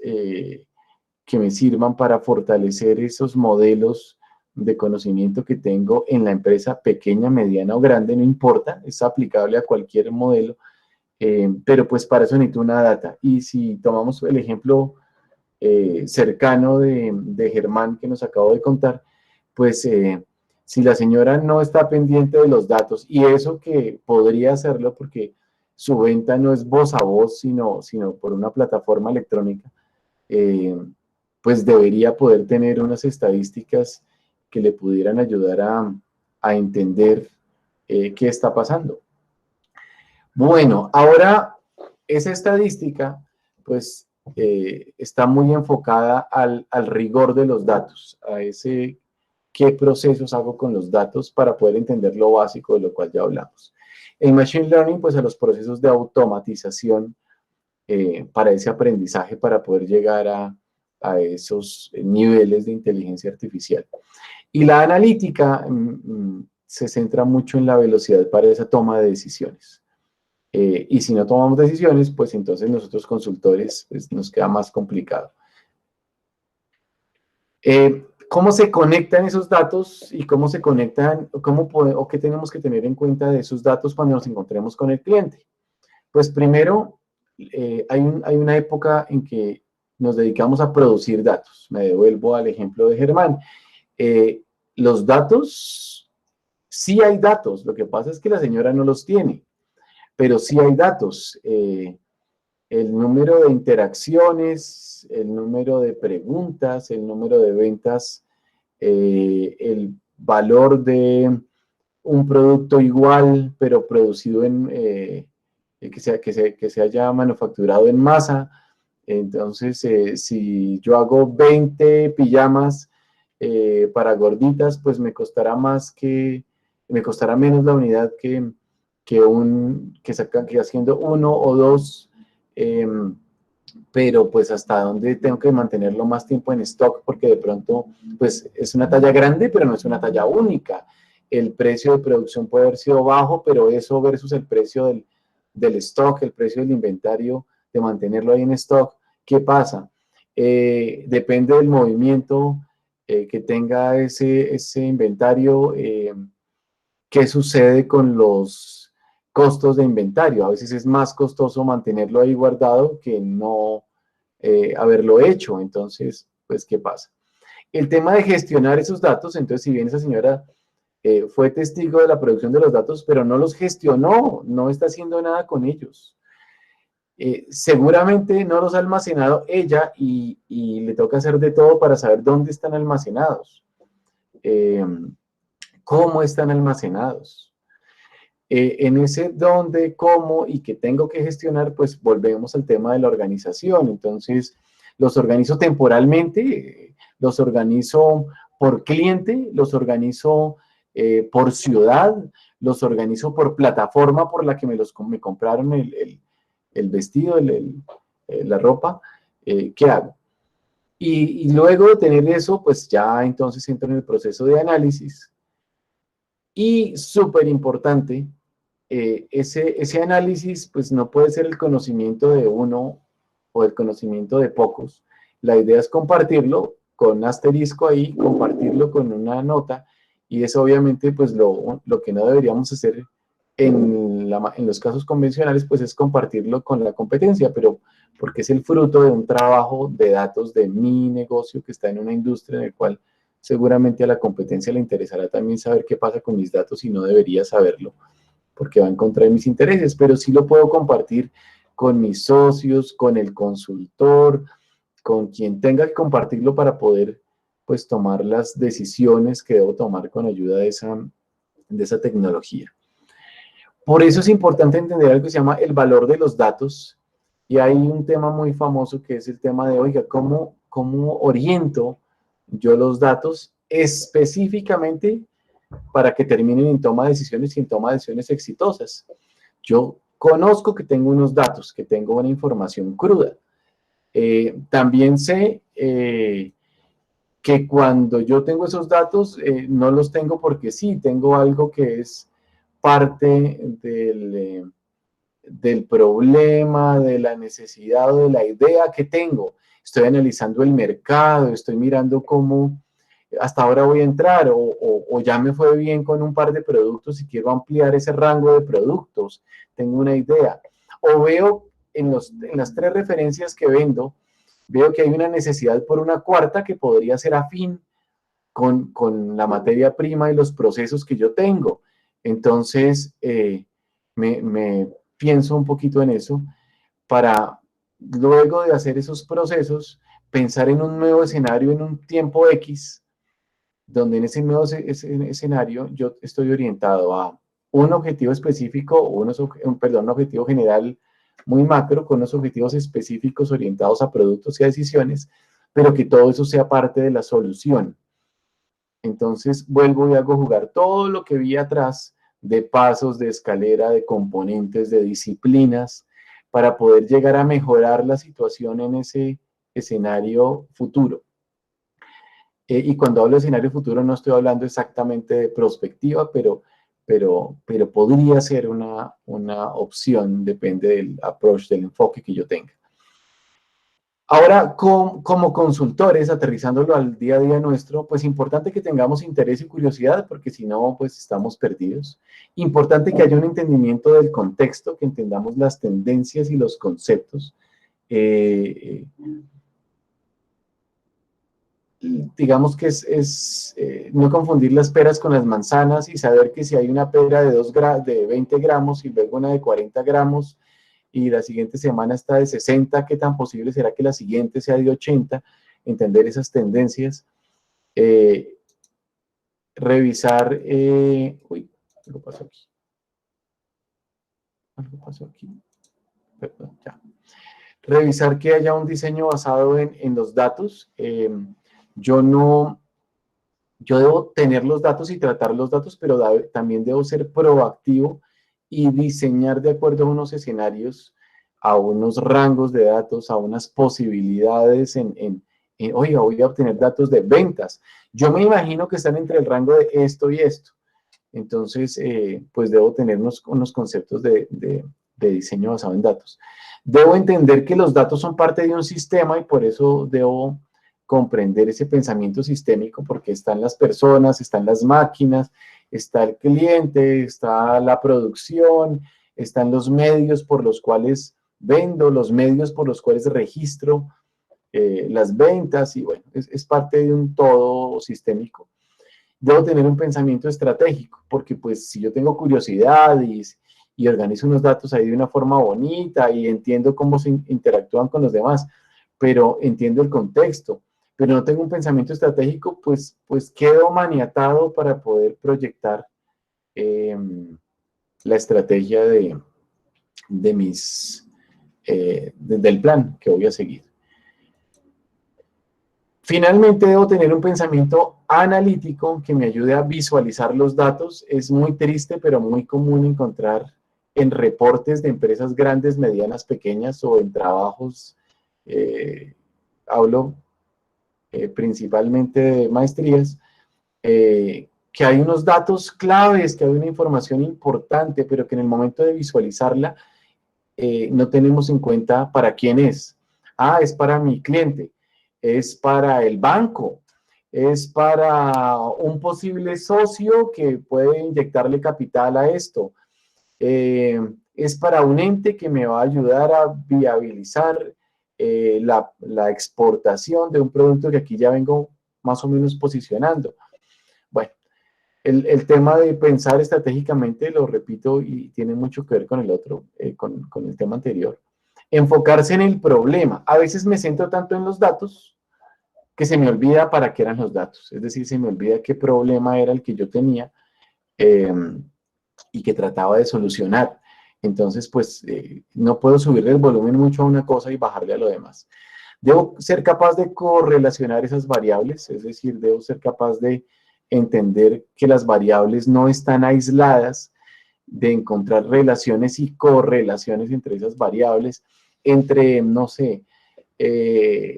que me sirvan para fortalecer esos modelos de conocimiento que tengo en la empresa pequeña, mediana o grande, no importa, es aplicable a cualquier modelo, pero pues para eso necesito una data. Y si tomamos el ejemplo cercano de Germán que nos acabo de contar, pues Si la señora no está pendiente de los datos, y eso que podría hacerlo porque su venta no es voz a voz, sino por una plataforma electrónica, pues debería poder tener unas estadísticas que le pudieran ayudar a entender qué está pasando. Bueno, ahora esa estadística, pues, está muy enfocada al rigor de los datos, a ese qué procesos hago con los datos para poder entender lo básico de lo cual ya hablamos. En Machine Learning, pues a los procesos de automatización para ese aprendizaje, para poder llegar a esos niveles de inteligencia artificial. Y la analítica se centra mucho en la velocidad para esa toma de decisiones. Y si no tomamos decisiones, pues entonces nosotros consultores pues, nos queda más complicado. ¿Cómo se conectan esos datos y cómo se conectan, o qué tenemos que tener en cuenta de esos datos cuando nos encontremos con el cliente? Pues primero, hay una época en que nos dedicamos a producir datos. Me devuelvo al ejemplo de Germán. Los datos, sí hay datos, lo que pasa es que la señora no los tiene, pero sí hay datos. El número de interacciones, el número de preguntas, el número de ventas, el valor de un producto igual, pero producido en, que se haya manufacturado en masa. Entonces, si yo hago 20 pijamas para gorditas, pues me costará menos la unidad que haciendo uno o dos, pero pues hasta dónde tengo que mantenerlo más tiempo en stock, porque de pronto pues es una talla grande, pero no es una talla única. El precio de producción puede haber sido bajo, pero eso versus el precio del stock, el precio del inventario, de mantenerlo ahí en stock, ¿qué pasa? Depende del movimiento que tenga ese inventario, qué sucede con los costos de inventario. A veces es más costoso mantenerlo ahí guardado que no haberlo hecho. Entonces, pues, ¿qué pasa? El tema de gestionar esos datos, entonces, si bien esa señora fue testigo de la producción de los datos, pero no los gestionó, no está haciendo nada con ellos. Seguramente no los ha almacenado ella y le toca hacer de todo para saber dónde están almacenados, cómo están almacenados. En ese dónde, cómo y que tengo que gestionar, pues volvemos al tema de la organización. Entonces, los organizo temporalmente, los organizo por cliente, los organizo por ciudad, los organizo por plataforma por la que me compraron el vestido, la ropa. ¿Qué hago? Y luego de tener eso, pues ya entonces entro en el proceso de análisis. Y súper importante, ese análisis pues no puede ser el conocimiento de uno o el conocimiento de pocos. La idea es compartirlo con asterisco ahí, compartirlo con una nota, y eso obviamente pues lo que no deberíamos hacer en los casos convencionales pues es compartirlo con la competencia, pero porque es el fruto de un trabajo de datos de mi negocio que está en una industria en el cual seguramente a la competencia le interesará también saber qué pasa con mis datos y no debería saberlo porque va en contra de mis intereses, pero sí lo puedo compartir con mis socios, con el consultor, con quien tenga que compartirlo para poder pues tomar las decisiones que debo tomar con ayuda de esa tecnología. Por eso es importante entender algo que se llama el valor de los datos, y hay un tema muy famoso que es el tema de, oiga, ¿cómo oriento yo los datos específicamente para que terminen en toma de decisiones y en toma de decisiones exitosas? Yo conozco que tengo unos datos, que tengo una información cruda. También sé que cuando yo tengo esos datos, no los tengo porque sí, tengo algo que es parte del problema, de la necesidad o de la idea que tengo. Estoy analizando el mercado, estoy mirando cómo hasta ahora voy a entrar o ya me fue bien con un par de productos y quiero ampliar ese rango de productos, tengo una idea. O veo en las 3 referencias que vendo, veo que hay una necesidad por una cuarta que podría ser afín con la materia prima y los procesos que yo tengo. Entonces, me pienso un poquito en eso para luego de hacer esos procesos, pensar en un nuevo escenario en un tiempo X, donde en ese nuevo escenario yo estoy orientado a un objetivo específico, un objetivo general muy macro, con unos objetivos específicos orientados a productos y a decisiones, pero que todo eso sea parte de la solución. Entonces vuelvo y hago jugar todo lo que vi atrás de pasos, de escalera, de componentes, de disciplinas, para poder llegar a mejorar la situación en ese escenario futuro. Y cuando hablo de escenario futuro no estoy hablando exactamente de prospectiva, pero podría ser una opción, depende del approach, del enfoque que yo tenga. Ahora, como consultores, aterrizándolo al día a día nuestro, pues importante que tengamos interés y curiosidad, porque si no, pues estamos perdidos. Importante que haya un entendimiento del contexto, que entendamos las tendencias y los conceptos. Digamos que es no confundir las peras con las manzanas y saber que si hay una pera de 20 gramos y luego una de 40 gramos, y la siguiente semana está de 60, ¿qué tan posible será que la siguiente sea de 80? Entender esas tendencias. Revisar, uy, algo pasó aquí. Algo pasó aquí. Perdón, ya. Revisar que haya un diseño basado en los datos. Yo debo tener los datos y tratar los datos, pero también debo ser proactivo y diseñar de acuerdo a unos escenarios, a unos rangos de datos, a unas posibilidades oiga, voy a obtener datos de ventas. Yo me imagino que están entre el rango de esto y esto. Entonces, pues debo tener unos conceptos de diseño basado en datos. Debo entender que los datos son parte de un sistema y por eso debo comprender ese pensamiento sistémico, porque están las personas, están las máquinas, está el cliente, está la producción, están los medios por los cuales vendo, los medios por los cuales registro las ventas, y bueno, es parte de un todo sistémico. Debo tener un pensamiento estratégico, porque pues si yo tengo curiosidad y organizo unos datos ahí de una forma bonita y entiendo cómo se interactúan con los demás, pero entiendo el contexto, pero no tengo un pensamiento estratégico, pues quedo maniatado para poder proyectar la estrategia del plan que voy a seguir. Finalmente, debo tener un pensamiento analítico que me ayude a visualizar los datos. Es muy triste, pero muy común encontrar en reportes de empresas grandes, medianas, pequeñas o en trabajos, hablo principalmente de maestrías, que hay unos datos claves, que hay una información importante, pero que en el momento de visualizarla no tenemos en cuenta para quién es. Ah, es para mi cliente, es para el banco, es para un posible socio que puede inyectarle capital a esto, es para un ente que me va a ayudar a viabilizar la exportación de un producto que aquí ya vengo más o menos posicionando. Bueno, el tema de pensar estratégicamente, lo repito, y tiene mucho que ver con el otro, con el tema anterior. Enfocarse en el problema. A veces me centro tanto en los datos que se me olvida para qué eran los datos. Es decir, se me olvida qué problema era el que yo tenía y que trataba de solucionar. Entonces, pues, no puedo subirle el volumen mucho a una cosa y bajarle a lo demás. Debo ser capaz de correlacionar esas variables, es decir, debo ser capaz de entender que las variables no están aisladas, de encontrar relaciones y correlaciones entre esas variables, entre, no sé,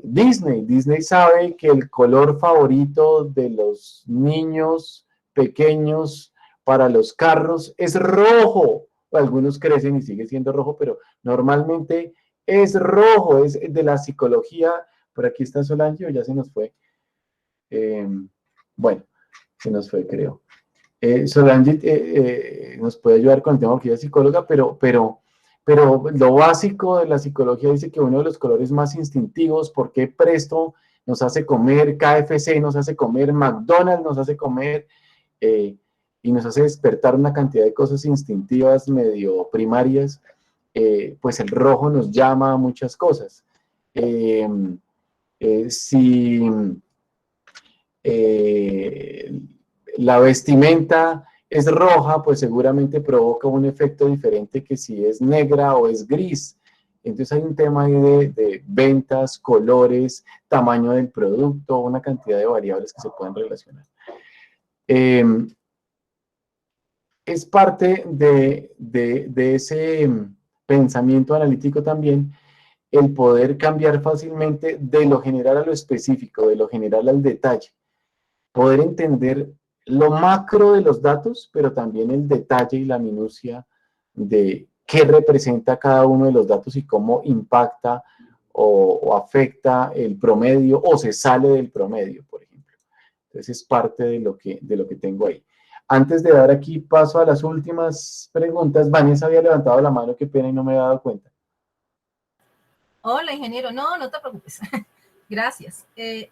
Disney sabe que el color favorito de los niños pequeños para los carros es rojo. Algunos crecen y sigue siendo rojo, pero normalmente es rojo, es de la psicología. Por aquí está Solange, o ya se nos fue. Bueno, se nos fue, creo. Solange nos puede ayudar con el tema porque ella es psicóloga, pero lo básico de la psicología dice que uno de los colores más instintivos, ¿por qué presto nos hace comer KFC, nos hace comer McDonald's, nos hace comer y nos hace despertar una cantidad de cosas instintivas medio primarias, pues el rojo nos llama a muchas cosas. Si la vestimenta es roja, pues seguramente provoca un efecto diferente que si es negra o es gris. Entonces hay un tema ahí de ventas, colores, tamaño del producto, una cantidad de variables que se pueden relacionar. Es parte de ese pensamiento analítico también el poder cambiar fácilmente de lo general a lo específico, de lo general al detalle. Poder entender lo macro de los datos, pero también el detalle y la minucia de qué representa cada uno de los datos y cómo impacta o afecta el promedio o se sale del promedio, por ejemplo. Entonces es parte de lo que tengo ahí. Antes de dar aquí paso a las últimas preguntas, Vanessa había levantado la mano, qué pena y no me había dado cuenta. Hola, ingeniero. No, no te preocupes. Gracias.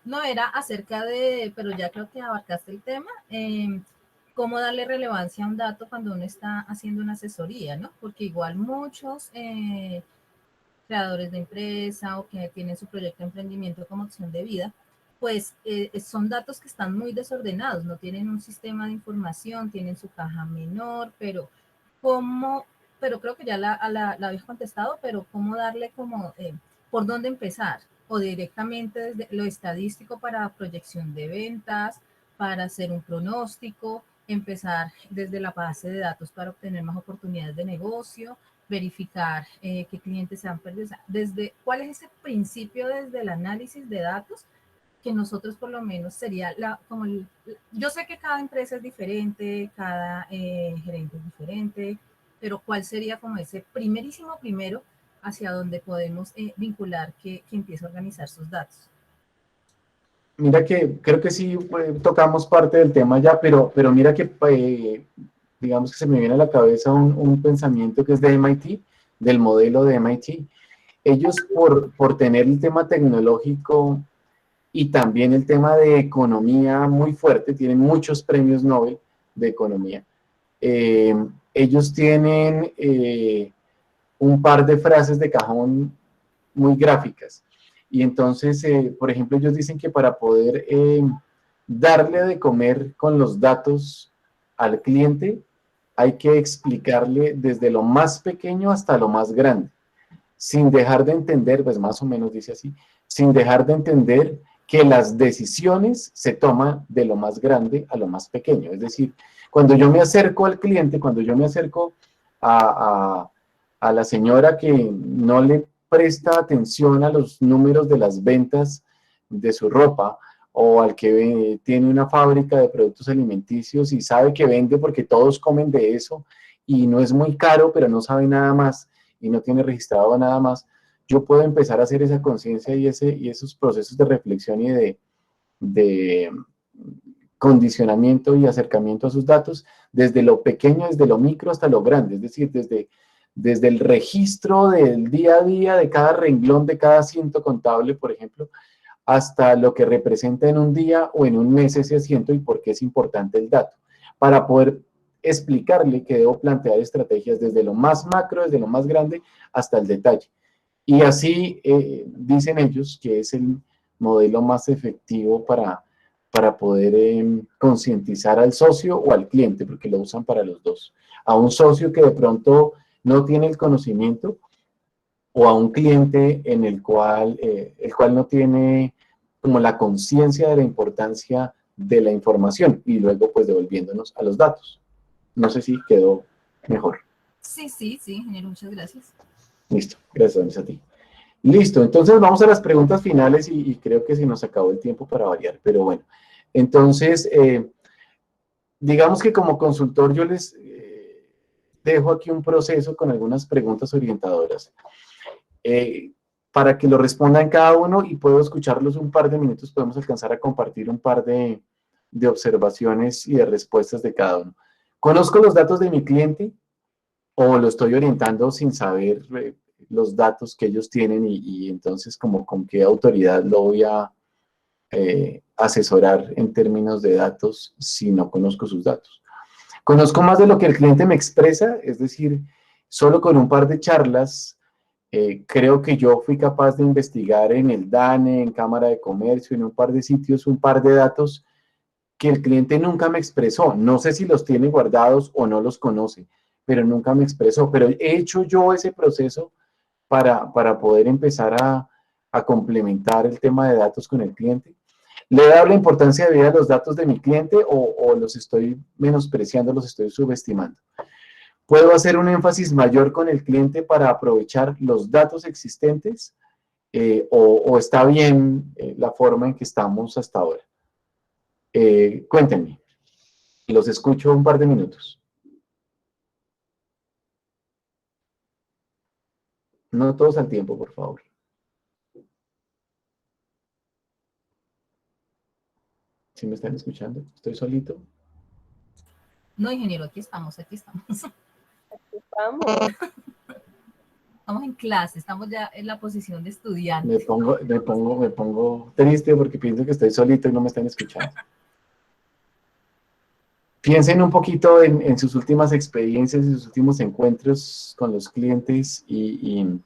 No era acerca de, pero ya creo que abarcaste el tema, cómo darle relevancia a un dato cuando uno está haciendo una asesoría, ¿no? Porque igual muchos creadores de empresa o que tienen su proyecto de emprendimiento como opción de vida, pues son datos que están muy desordenados, no tienen un sistema de información, tienen su caja menor, pero creo que ya la habéis contestado, pero cómo darle como, por dónde empezar, o directamente desde lo estadístico para proyección de ventas, para hacer un pronóstico, empezar desde la base de datos para obtener más oportunidades de negocio, verificar qué clientes se han perdido, desde cuál es ese principio desde el análisis de datos que nosotros por lo menos sería yo sé que cada empresa es diferente, cada gerente es diferente, pero ¿cuál sería como ese primerísimo primero hacia donde podemos vincular que empiece a organizar sus datos? Mira que creo que sí tocamos parte del tema ya, pero mira que digamos que se me viene a la cabeza un pensamiento que es de MIT, del modelo de MIT. Ellos por tener el tema tecnológico y también el tema de economía muy fuerte, tienen muchos premios Nobel de economía. Ellos tienen un par de frases de cajón muy gráficas. Y entonces, por ejemplo, ellos dicen que para poder darle de comer con los datos al cliente, hay que explicarle desde lo más pequeño hasta lo más grande, sin dejar de entender, pues más o menos dice así, sin dejar de entender que las decisiones se toman de lo más grande a lo más pequeño. Es decir, cuando yo me acerco al cliente, cuando yo me acerco a la señora que no le presta atención a los números de las ventas de su ropa, o al que tiene una fábrica de productos alimenticios y sabe que vende porque todos comen de eso y no es muy caro, pero no sabe nada más y no tiene registrado nada más, yo puedo empezar a hacer esa conciencia y esos procesos de reflexión y de condicionamiento y acercamiento a sus datos desde lo pequeño, desde lo micro hasta lo grande, es decir, desde el registro del día a día de cada renglón, de cada asiento contable, por ejemplo, hasta lo que representa en un día o en un mes ese asiento y por qué es importante el dato, para poder explicarle que debo plantear estrategias desde lo más macro, desde lo más grande, hasta el detalle. Y así dicen ellos que es el modelo más efectivo para poder concientizar al socio o al cliente, porque lo usan para los dos. A un socio que de pronto no tiene el conocimiento, o a un cliente en el cual no tiene como la conciencia de la importancia de la información, y luego pues devolviéndonos a los datos. No sé si quedó mejor. Sí, ingeniero, muchas gracias. Listo, gracias a ti. Listo, entonces vamos a las preguntas finales y creo que se nos acabó el tiempo para variar, pero bueno. Entonces, digamos que como consultor yo les dejo aquí un proceso con algunas preguntas orientadoras para que lo respondan cada uno y puedo escucharlos un par de minutos, podemos alcanzar a compartir un par de observaciones y de respuestas de cada uno. ¿Conozco los datos de mi cliente o lo estoy orientando sin saber los datos que ellos tienen y entonces como con qué autoridad lo voy a asesorar en términos de datos si no conozco sus datos. Conozco más de lo que el cliente me expresa, es decir, solo con un par de charlas, creo que yo fui capaz de investigar en el DANE, en Cámara de Comercio, en un par de sitios, un par de datos que el cliente nunca me expresó. No sé si los tiene guardados o no los conoce, pero nunca me expresó. Pero he hecho yo ese proceso para poder empezar a complementar el tema de datos con el cliente. ¿Le he dado la importancia de vida a los datos de mi cliente o los estoy menospreciando, los estoy subestimando? ¿Puedo hacer un énfasis mayor con el cliente para aprovechar los datos existentes o está bien la forma en que estamos hasta ahora? Cuéntenme, los escucho un par de minutos. No todos al tiempo, por favor. ¿Sí me están escuchando? ¿Estoy solito? No, ingeniero, aquí estamos, aquí estamos. Vamos. Estamos en clase, estamos ya en la posición de estudiante. Me pongo triste porque pienso que estoy solito y no me están escuchando. Piensen un poquito en sus últimas experiencias y sus últimos encuentros con los clientes y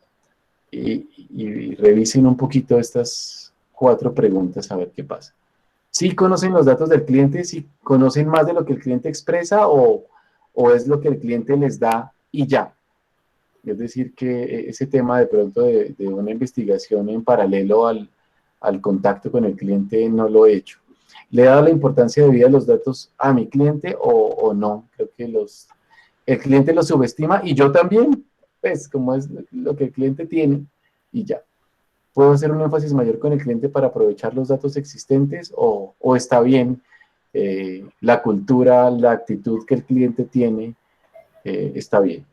revisen un poquito estas 4 preguntas a ver qué pasa. ¿Sí conocen los datos del cliente? ¿Sí conocen más de lo que el cliente expresa o es lo que el cliente les da y ya? Es decir, que ese tema de pronto de una investigación en paralelo al contacto con el cliente no lo he hecho. ¿Le he dado la importancia de vida a los datos a mi cliente o no? Creo que el cliente los subestima y yo también, pues como es lo que el cliente tiene y ya. ¿Puedo hacer un énfasis mayor con el cliente para aprovechar los datos existentes o está bien la cultura, la actitud que el cliente tiene, está bien?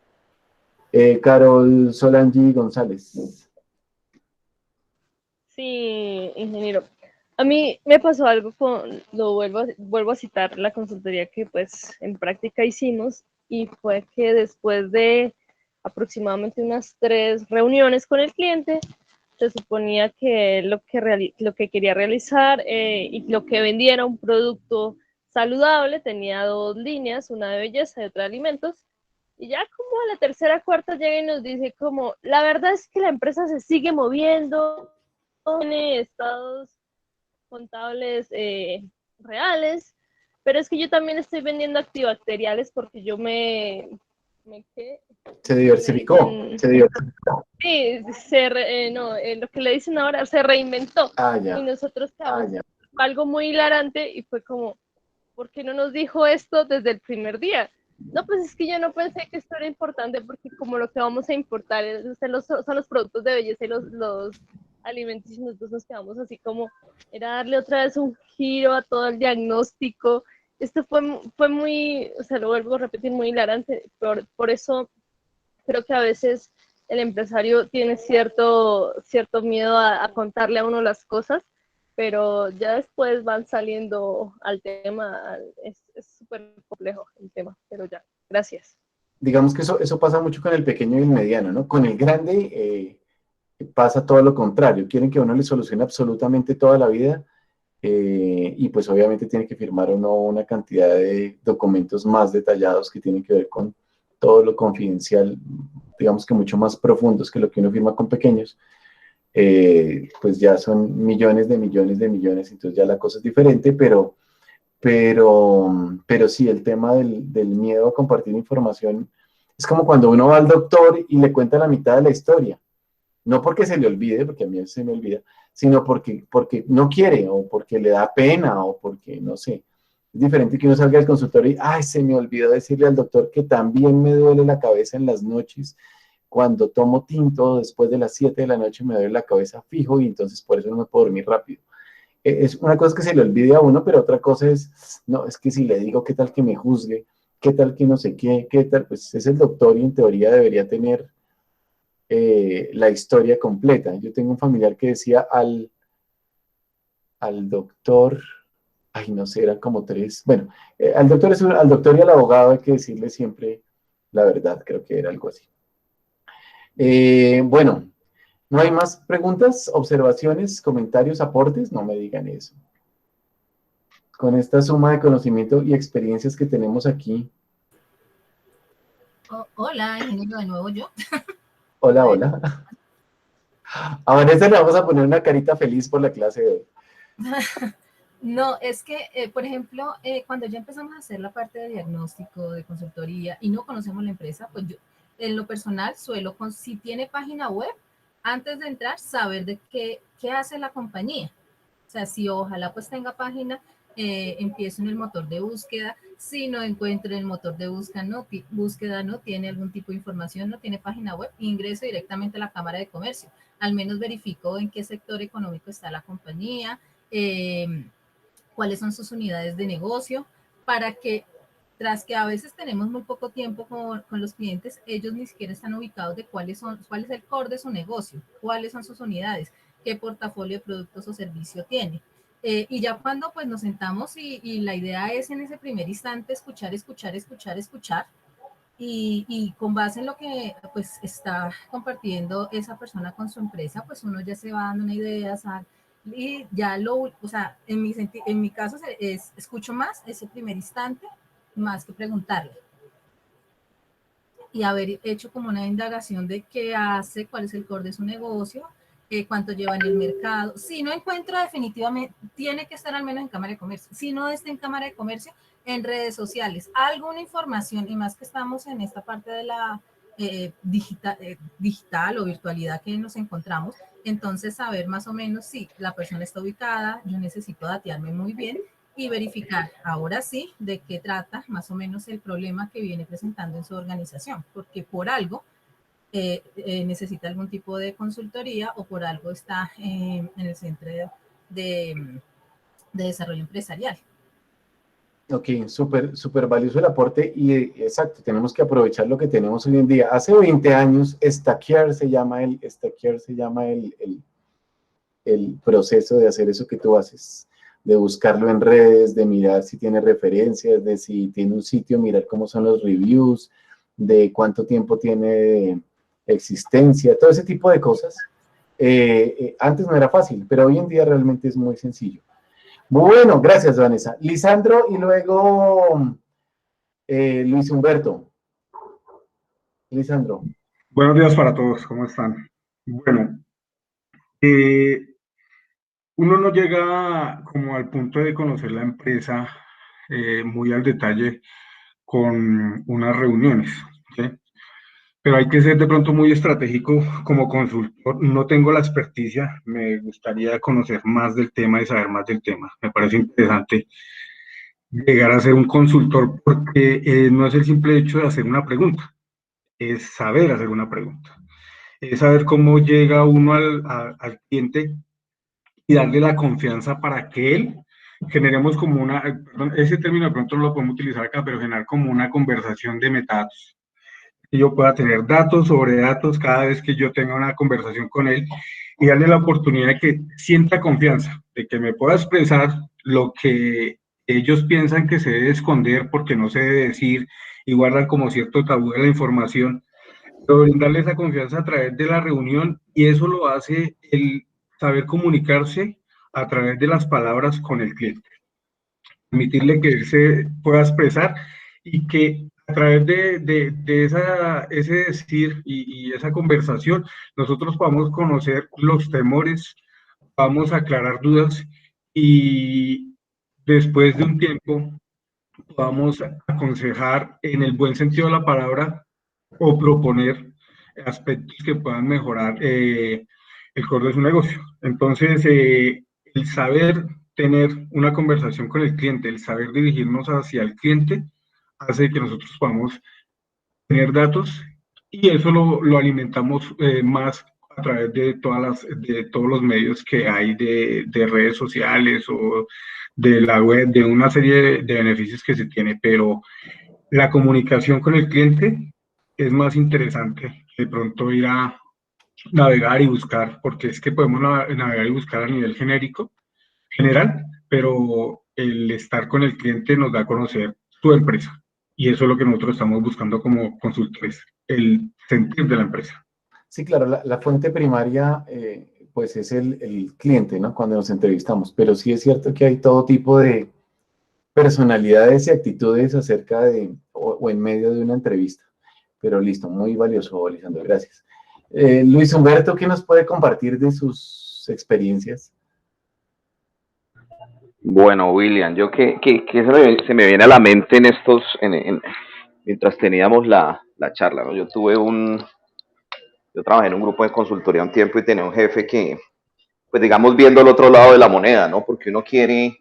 Carol Solangi González. Sí, ingeniero. A mí me pasó algo lo vuelvo a citar la consultoría que pues en práctica hicimos y fue que después de aproximadamente unas 3 reuniones con el cliente, se suponía que lo que quería realizar y lo que vendía era un producto saludable, tenía 2 líneas, una de belleza y otra de alimentos, y ya como a la tercera, cuarta llega y nos dice como, la verdad es que la empresa se sigue moviendo, tiene estados contables reales, pero es que yo también estoy vendiendo antibacteriales porque yo ¿qué? Se diversificó, se diversificó. Sí, no, lo que le dicen ahora se reinventó. Ya. Y nosotros quedamos algo muy hilarante y fue como, ¿por qué no nos dijo esto desde el primer día? No, pues es que yo no pensé que esto era importante porque como lo que vamos a importar son los productos de belleza y los alimenticios, nosotros nos quedamos así como, era darle otra vez un giro a todo el diagnóstico. Esto fue muy, o sea, lo vuelvo a repetir, muy hilarante. Por eso creo que a veces el empresario tiene cierto miedo a contarle a uno las cosas, pero ya después van saliendo al tema, es súper complejo el tema, pero ya, gracias. Digamos que eso pasa mucho con el pequeño y el mediano, ¿no? Con el grande pasa todo lo contrario, quieren que uno le solucione absolutamente toda la vida y pues obviamente tiene que firmar uno una cantidad de documentos más detallados que tienen que ver con todo lo confidencial, digamos que mucho más profundos que lo que uno firma con pequeños, pues ya son millones de millones de millones, entonces ya la cosa es diferente, pero sí, el tema del miedo a compartir información es como cuando uno va al doctor y le cuenta la mitad de la historia, no porque se le olvide, porque a mí se me olvida, sino porque no quiere o porque le da pena o porque, no sé, es diferente que uno salga del consultorio y, ay, se me olvidó decirle al doctor que también me duele la cabeza en las noches. Cuando tomo tinto después de las 7 de la noche me duele la cabeza fijo y entonces por eso no me puedo dormir rápido. Es una cosa que se le olvide a uno, pero otra cosa es, no, es que si le digo qué tal que me juzgue, qué tal que no sé qué tal, pues es el doctor y en teoría debería tener la historia completa. Yo tengo un familiar que decía al doctor, ay, no sé, eran como 3, bueno, al doctor y al abogado hay que decirle siempre la verdad, creo que era algo así. Bueno, ¿No hay más preguntas, observaciones, comentarios, aportes? No me digan eso. Con esta suma de conocimiento y experiencias que tenemos aquí. Hola, ingeniero, de nuevo yo. Hola, hola. A Vanessa le vamos a poner una carita feliz por la clase de hoy. No, es que, por ejemplo, cuando ya empezamos a hacer la parte de diagnóstico, de consultoría y no conocemos la empresa, pues yo, en lo personal, si tiene página web, antes de entrar, saber de qué hace la compañía. O sea, si ojalá pues tenga página, empiezo en el motor de búsqueda. Si no encuentro el motor de búsqueda, no tiene algún tipo de información, no tiene página web, ingreso directamente a la Cámara de Comercio. Al menos verifico en qué sector económico está la compañía, cuáles son sus unidades de negocio, para que, tras que a veces tenemos muy poco tiempo con los clientes, ellos ni siquiera están ubicados de cuál es el core de su negocio, cuáles son sus unidades, qué portafolio de productos o servicio tiene. Y ya cuando pues nos sentamos y la idea es en ese primer instante escuchar, y con base en lo que pues está compartiendo esa persona con su empresa, pues uno ya se va dando una idea, ¿sabes? Y ya o sea, en mi caso escucho más ese primer instante, más que preguntarle. Y haber hecho como una indagación de qué hace, cuál es el core de su negocio, cuánto lleva en el mercado. Si no encuentro definitivamente, tiene que estar al menos en Cámara de Comercio. Si no está en Cámara de Comercio, en redes sociales, alguna información, y más que estamos en esta parte de la digital o virtualidad que nos encontramos, entonces saber más o menos si la persona está ubicada, yo necesito datearme muy bien y verificar ahora sí de qué trata más o menos el problema que viene presentando en su organización, porque por algo necesita algún tipo de consultoría o por algo está en el centro de desarrollo empresarial. Ok, súper valioso el aporte y exacto, tenemos que aprovechar lo que tenemos hoy en día. Hace 20 años, Stackear se llama el proceso de hacer eso que tú haces, de buscarlo en redes, de mirar si tiene referencias, de si tiene un sitio, mirar cómo son los reviews, de cuánto tiempo tiene existencia, todo ese tipo de cosas. Antes no era fácil, pero hoy en día realmente es muy sencillo. Bueno, gracias, Vanessa. Lisandro y luego Luis Humberto. Lisandro. Buenos días para todos, ¿cómo están? Bueno, uno no llega como al punto de conocer la empresa muy al detalle con unas reuniones, ¿sí? Pero hay que ser de pronto muy estratégico como consultor. No tengo la experticia, me gustaría conocer más del tema y saber más del tema. Me parece interesante llegar a ser un consultor porque no es el simple hecho de hacer una pregunta, es saber hacer una pregunta. Es saber cómo llega uno al cliente y darle la confianza para que él generemos como ese término de pronto lo podemos utilizar acá, pero generar como una conversación de metadatos. Que yo pueda tener datos sobre datos cada vez que yo tenga una conversación con él y darle la oportunidad de que sienta confianza, de que me pueda expresar lo que ellos piensan que se debe esconder porque no se debe decir y guardan como cierto tabú de la información, pero brindarle esa confianza a través de la reunión, y eso lo hace el saber comunicarse a través de las palabras con el cliente, permitirle que él se pueda expresar y que a través de ese decir y esa conversación nosotros podamos conocer los temores, vamos a aclarar dudas y después de un tiempo podamos aconsejar en el buen sentido de la palabra o proponer aspectos que puedan mejorar el core de su negocio. Entonces, el saber tener una conversación con el cliente, el saber dirigirnos hacia el cliente, hace que nosotros podamos tener datos y eso lo alimentamos más a través de todos los medios que hay de redes sociales o de la web, de una serie de beneficios que se tiene, pero la comunicación con el cliente es más interesante de pronto ir a navegar y buscar, porque es que podemos navegar y buscar a nivel general, pero el estar con el cliente nos da a conocer su empresa. Y eso es lo que nosotros estamos buscando como consultores, el sentir de la empresa. Sí, claro, la fuente primaria pues es el cliente, ¿no? Cuando nos entrevistamos, pero sí es cierto que hay todo tipo de personalidades y actitudes acerca de o en medio de una entrevista. Pero listo, muy valioso, Lisandro, gracias. Luis Humberto, ¿qué nos puede compartir de sus experiencias? Bueno, William, yo que se me viene a la mente en estos, mientras teníamos la charla, ¿no? Yo trabajé en un grupo de consultoría un tiempo y tenía un jefe que, pues digamos, viendo el otro lado de la moneda, ¿no? Porque uno quiere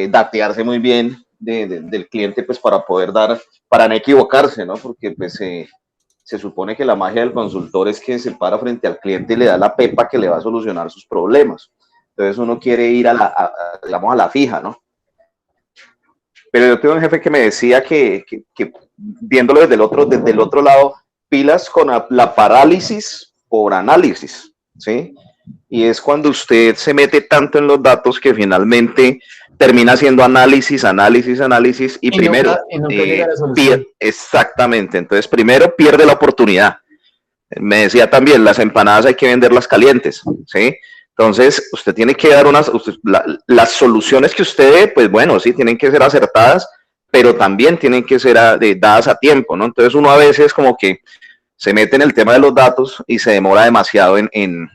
datearse muy bien del cliente, pues para no equivocarse, ¿no? Porque pues se supone que la magia del consultor es que se para frente al cliente y le da la pepa que le va a solucionar sus problemas. Entonces uno quiere ir digamos, a la fija, ¿no? Pero yo tuve un jefe que me decía que viéndolo desde el otro lado, pilas con la parálisis por análisis, ¿sí? Y es cuando usted se mete tanto en los datos que finalmente termina haciendo análisis y primero exactamente, entonces primero pierde la oportunidad. Me decía también, las empanadas hay que venderlas calientes, ¿sí? Entonces, usted tiene que dar las soluciones que usted dé, pues bueno, sí, tienen que ser acertadas, pero también tienen que ser dadas a tiempo, ¿no? Entonces uno a veces como que se mete en el tema de los datos y se demora demasiado en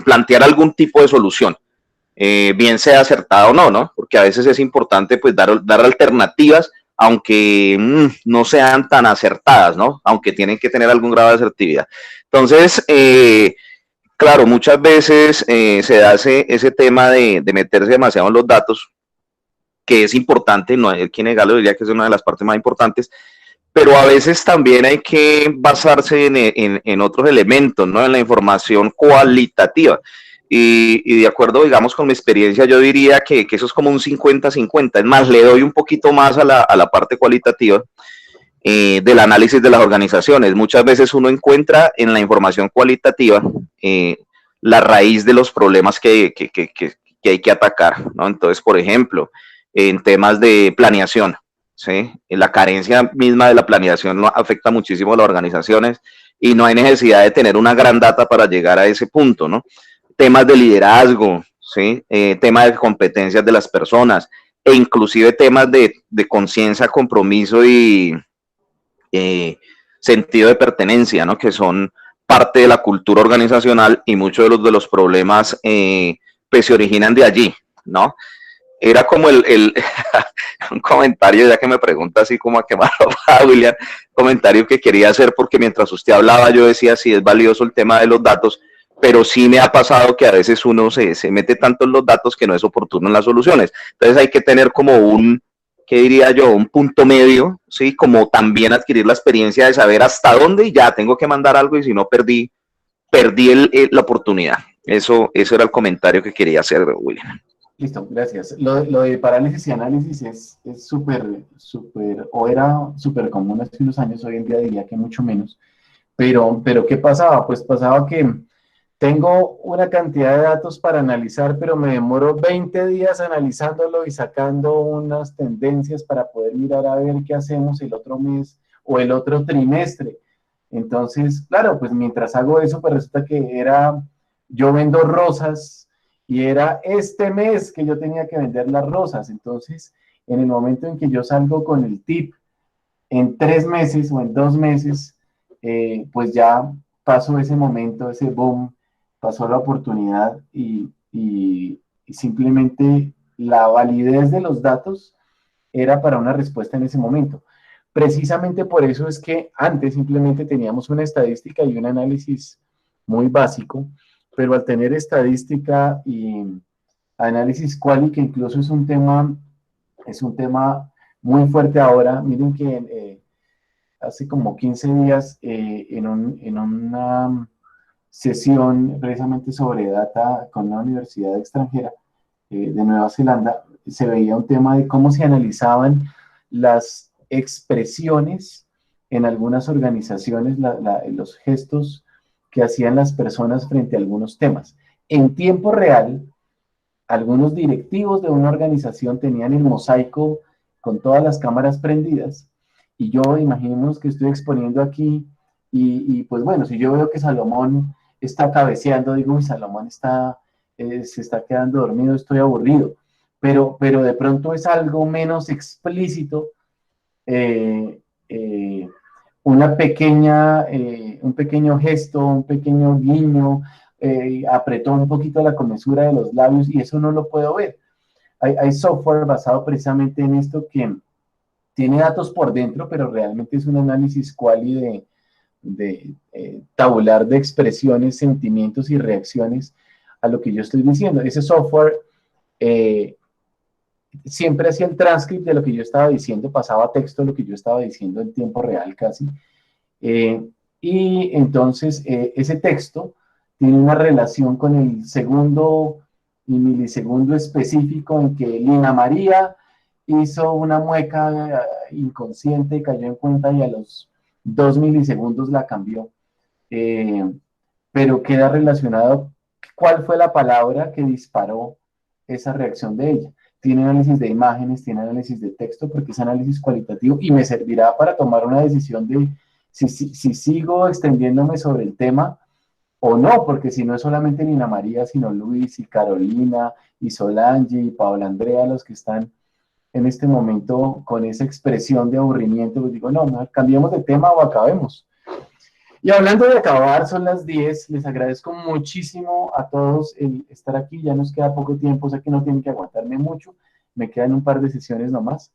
plantear algún tipo de solución, bien sea acertada o no, ¿no? Porque a veces es importante pues dar alternativas, aunque no sean tan acertadas, ¿no? Aunque tienen que tener algún grado de asertividad. Entonces, claro, muchas veces se da ese tema de meterse demasiado en los datos, que es importante, no hay que negarlo, diría que es una de las partes más importantes, pero a veces también hay que basarse en otros elementos, ¿no? En la información cualitativa. Y de acuerdo, digamos, con mi experiencia, yo diría que eso es como un 50-50. Es más, le doy un poquito más a la parte cualitativa del análisis de las organizaciones. Muchas veces uno encuentra en la información cualitativa la raíz de los problemas que hay que atacar, ¿no? Entonces, por ejemplo, en temas de planeación, ¿sí? La carencia misma de la planeación afecta muchísimo a las organizaciones y no hay necesidad de tener una gran data para llegar a ese punto, ¿no? Temas de liderazgo, ¿sí? Temas de competencias de las personas e inclusive temas de conciencia, compromiso y sentido de pertenencia, ¿no? Que son parte de la cultura organizacional y muchos de los problemas pues se originan de allí, ¿no? Era como un comentario, ya que me pregunta así como a quemarlo para William, comentario que quería hacer porque mientras usted hablaba yo decía sí es valioso el tema de los datos, pero sí me ha pasado que a veces uno se mete tanto en los datos que no es oportuno en las soluciones. Entonces hay que tener como ¿qué diría yo? Un punto medio, ¿sí? Como también adquirir la experiencia de saber hasta dónde y ya tengo que mandar algo y si no perdí la oportunidad. Eso era el comentario que quería hacer, William. Listo, gracias. Lo de parálisis y análisis es súper, o era súper común hace unos años, hoy en día diría que mucho menos. Pero ¿qué pasaba? Pues pasaba que tengo una cantidad de datos para analizar, pero me demoro 20 días analizándolo y sacando unas tendencias para poder mirar a ver qué hacemos el otro mes o el otro trimestre. Entonces, claro, pues mientras hago eso, pues resulta que yo vendo rosas y era este mes que yo tenía que vender las rosas. Entonces, en el momento en que yo salgo con el tip, en 3 meses o en 2 meses, pues ya pasó ese momento, ese boom, pasó la oportunidad y simplemente la validez de los datos era para una respuesta en ese momento. Precisamente por eso es que antes simplemente teníamos una estadística y un análisis muy básico, pero al tener estadística y análisis quali, que incluso es un tema muy fuerte ahora, miren que hace como 15 días en una sesión precisamente sobre data con una universidad extranjera de Nueva Zelanda, se veía un tema de cómo se analizaban las expresiones en algunas organizaciones, los gestos que hacían las personas frente a algunos temas. En tiempo real, algunos directivos de una organización tenían el mosaico con todas las cámaras prendidas y yo, imaginemos que estoy exponiendo aquí Y pues bueno, si yo veo que Salomón está cabeceando, digo, uy, Salomón se está quedando dormido, estoy aburrido. Pero de pronto es algo menos explícito, un pequeño gesto, un pequeño guiño, apretó un poquito la comesura de los labios y eso no lo puedo ver. Hay software basado precisamente en esto que tiene datos por dentro, pero realmente es un análisis quali de tabular de expresiones, sentimientos y reacciones a lo que yo estoy diciendo. Ese software siempre hacía el transcript de lo que yo estaba diciendo, pasaba a texto lo que yo estaba diciendo en tiempo real casi. Y entonces ese texto tiene una relación con el segundo y milisegundo específico en que Lina María hizo una mueca inconsciente, cayó en cuenta y a los 2 milisegundos la cambió. Pero queda relacionado cuál fue la palabra que disparó esa reacción de ella. Tiene análisis de imágenes, tiene análisis de texto, porque es análisis cualitativo y me servirá para tomar una decisión de si sigo extendiéndome sobre el tema o no, porque si no es solamente Lina María, sino Luis y Carolina y Solange y Paola Andrea los que están en este momento con esa expresión de aburrimiento, pues digo, no, cambiemos de tema o acabemos. Y hablando de acabar, son las 10, les agradezco muchísimo a todos el estar aquí, ya nos queda poco tiempo, o sea que no tienen que aguantarme mucho, me quedan un par de sesiones nomás,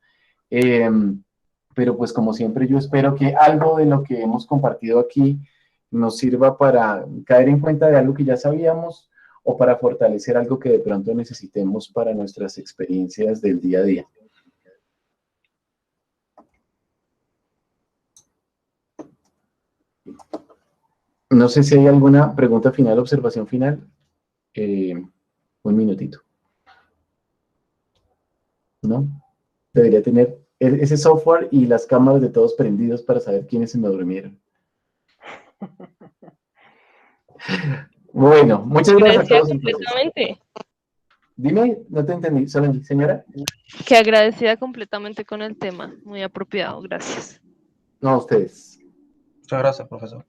pero pues como siempre yo espero que algo de lo que hemos compartido aquí nos sirva para caer en cuenta de algo que ya sabíamos o para fortalecer algo que de pronto necesitemos para nuestras experiencias del día a día. No sé si hay alguna pregunta final, observación final. Un minutito. ¿No? Debería tener ese software y las cámaras de todos prendidos para saber quiénes se me durmieron. Bueno, muchas gracias a todos. Completamente. Dime, no te entendí, señora. Que agradecida completamente con el tema, muy apropiado, gracias. No, a ustedes. Muchas gracias, profesor.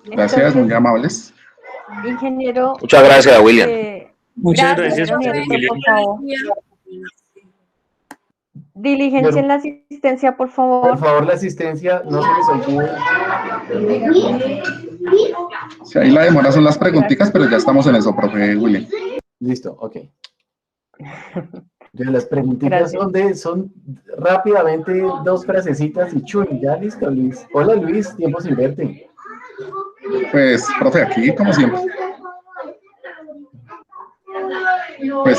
Gracias, entonces, muy amables. Ingeniero. Muchas gracias, William. Muchas gracias, William. Por favor. Diligencia en la asistencia, por favor. Por favor, la asistencia, no se les olvide. Sí, ahí la demora son las preguntitas, pero ya estamos en eso, profe William. Listo, ok. Las preguntitas son rápidamente 2 frasecitas y chun, ya listo, Luis. Hola, Luis, tiempo sin verte. Pues, profe, aquí como siempre. Pues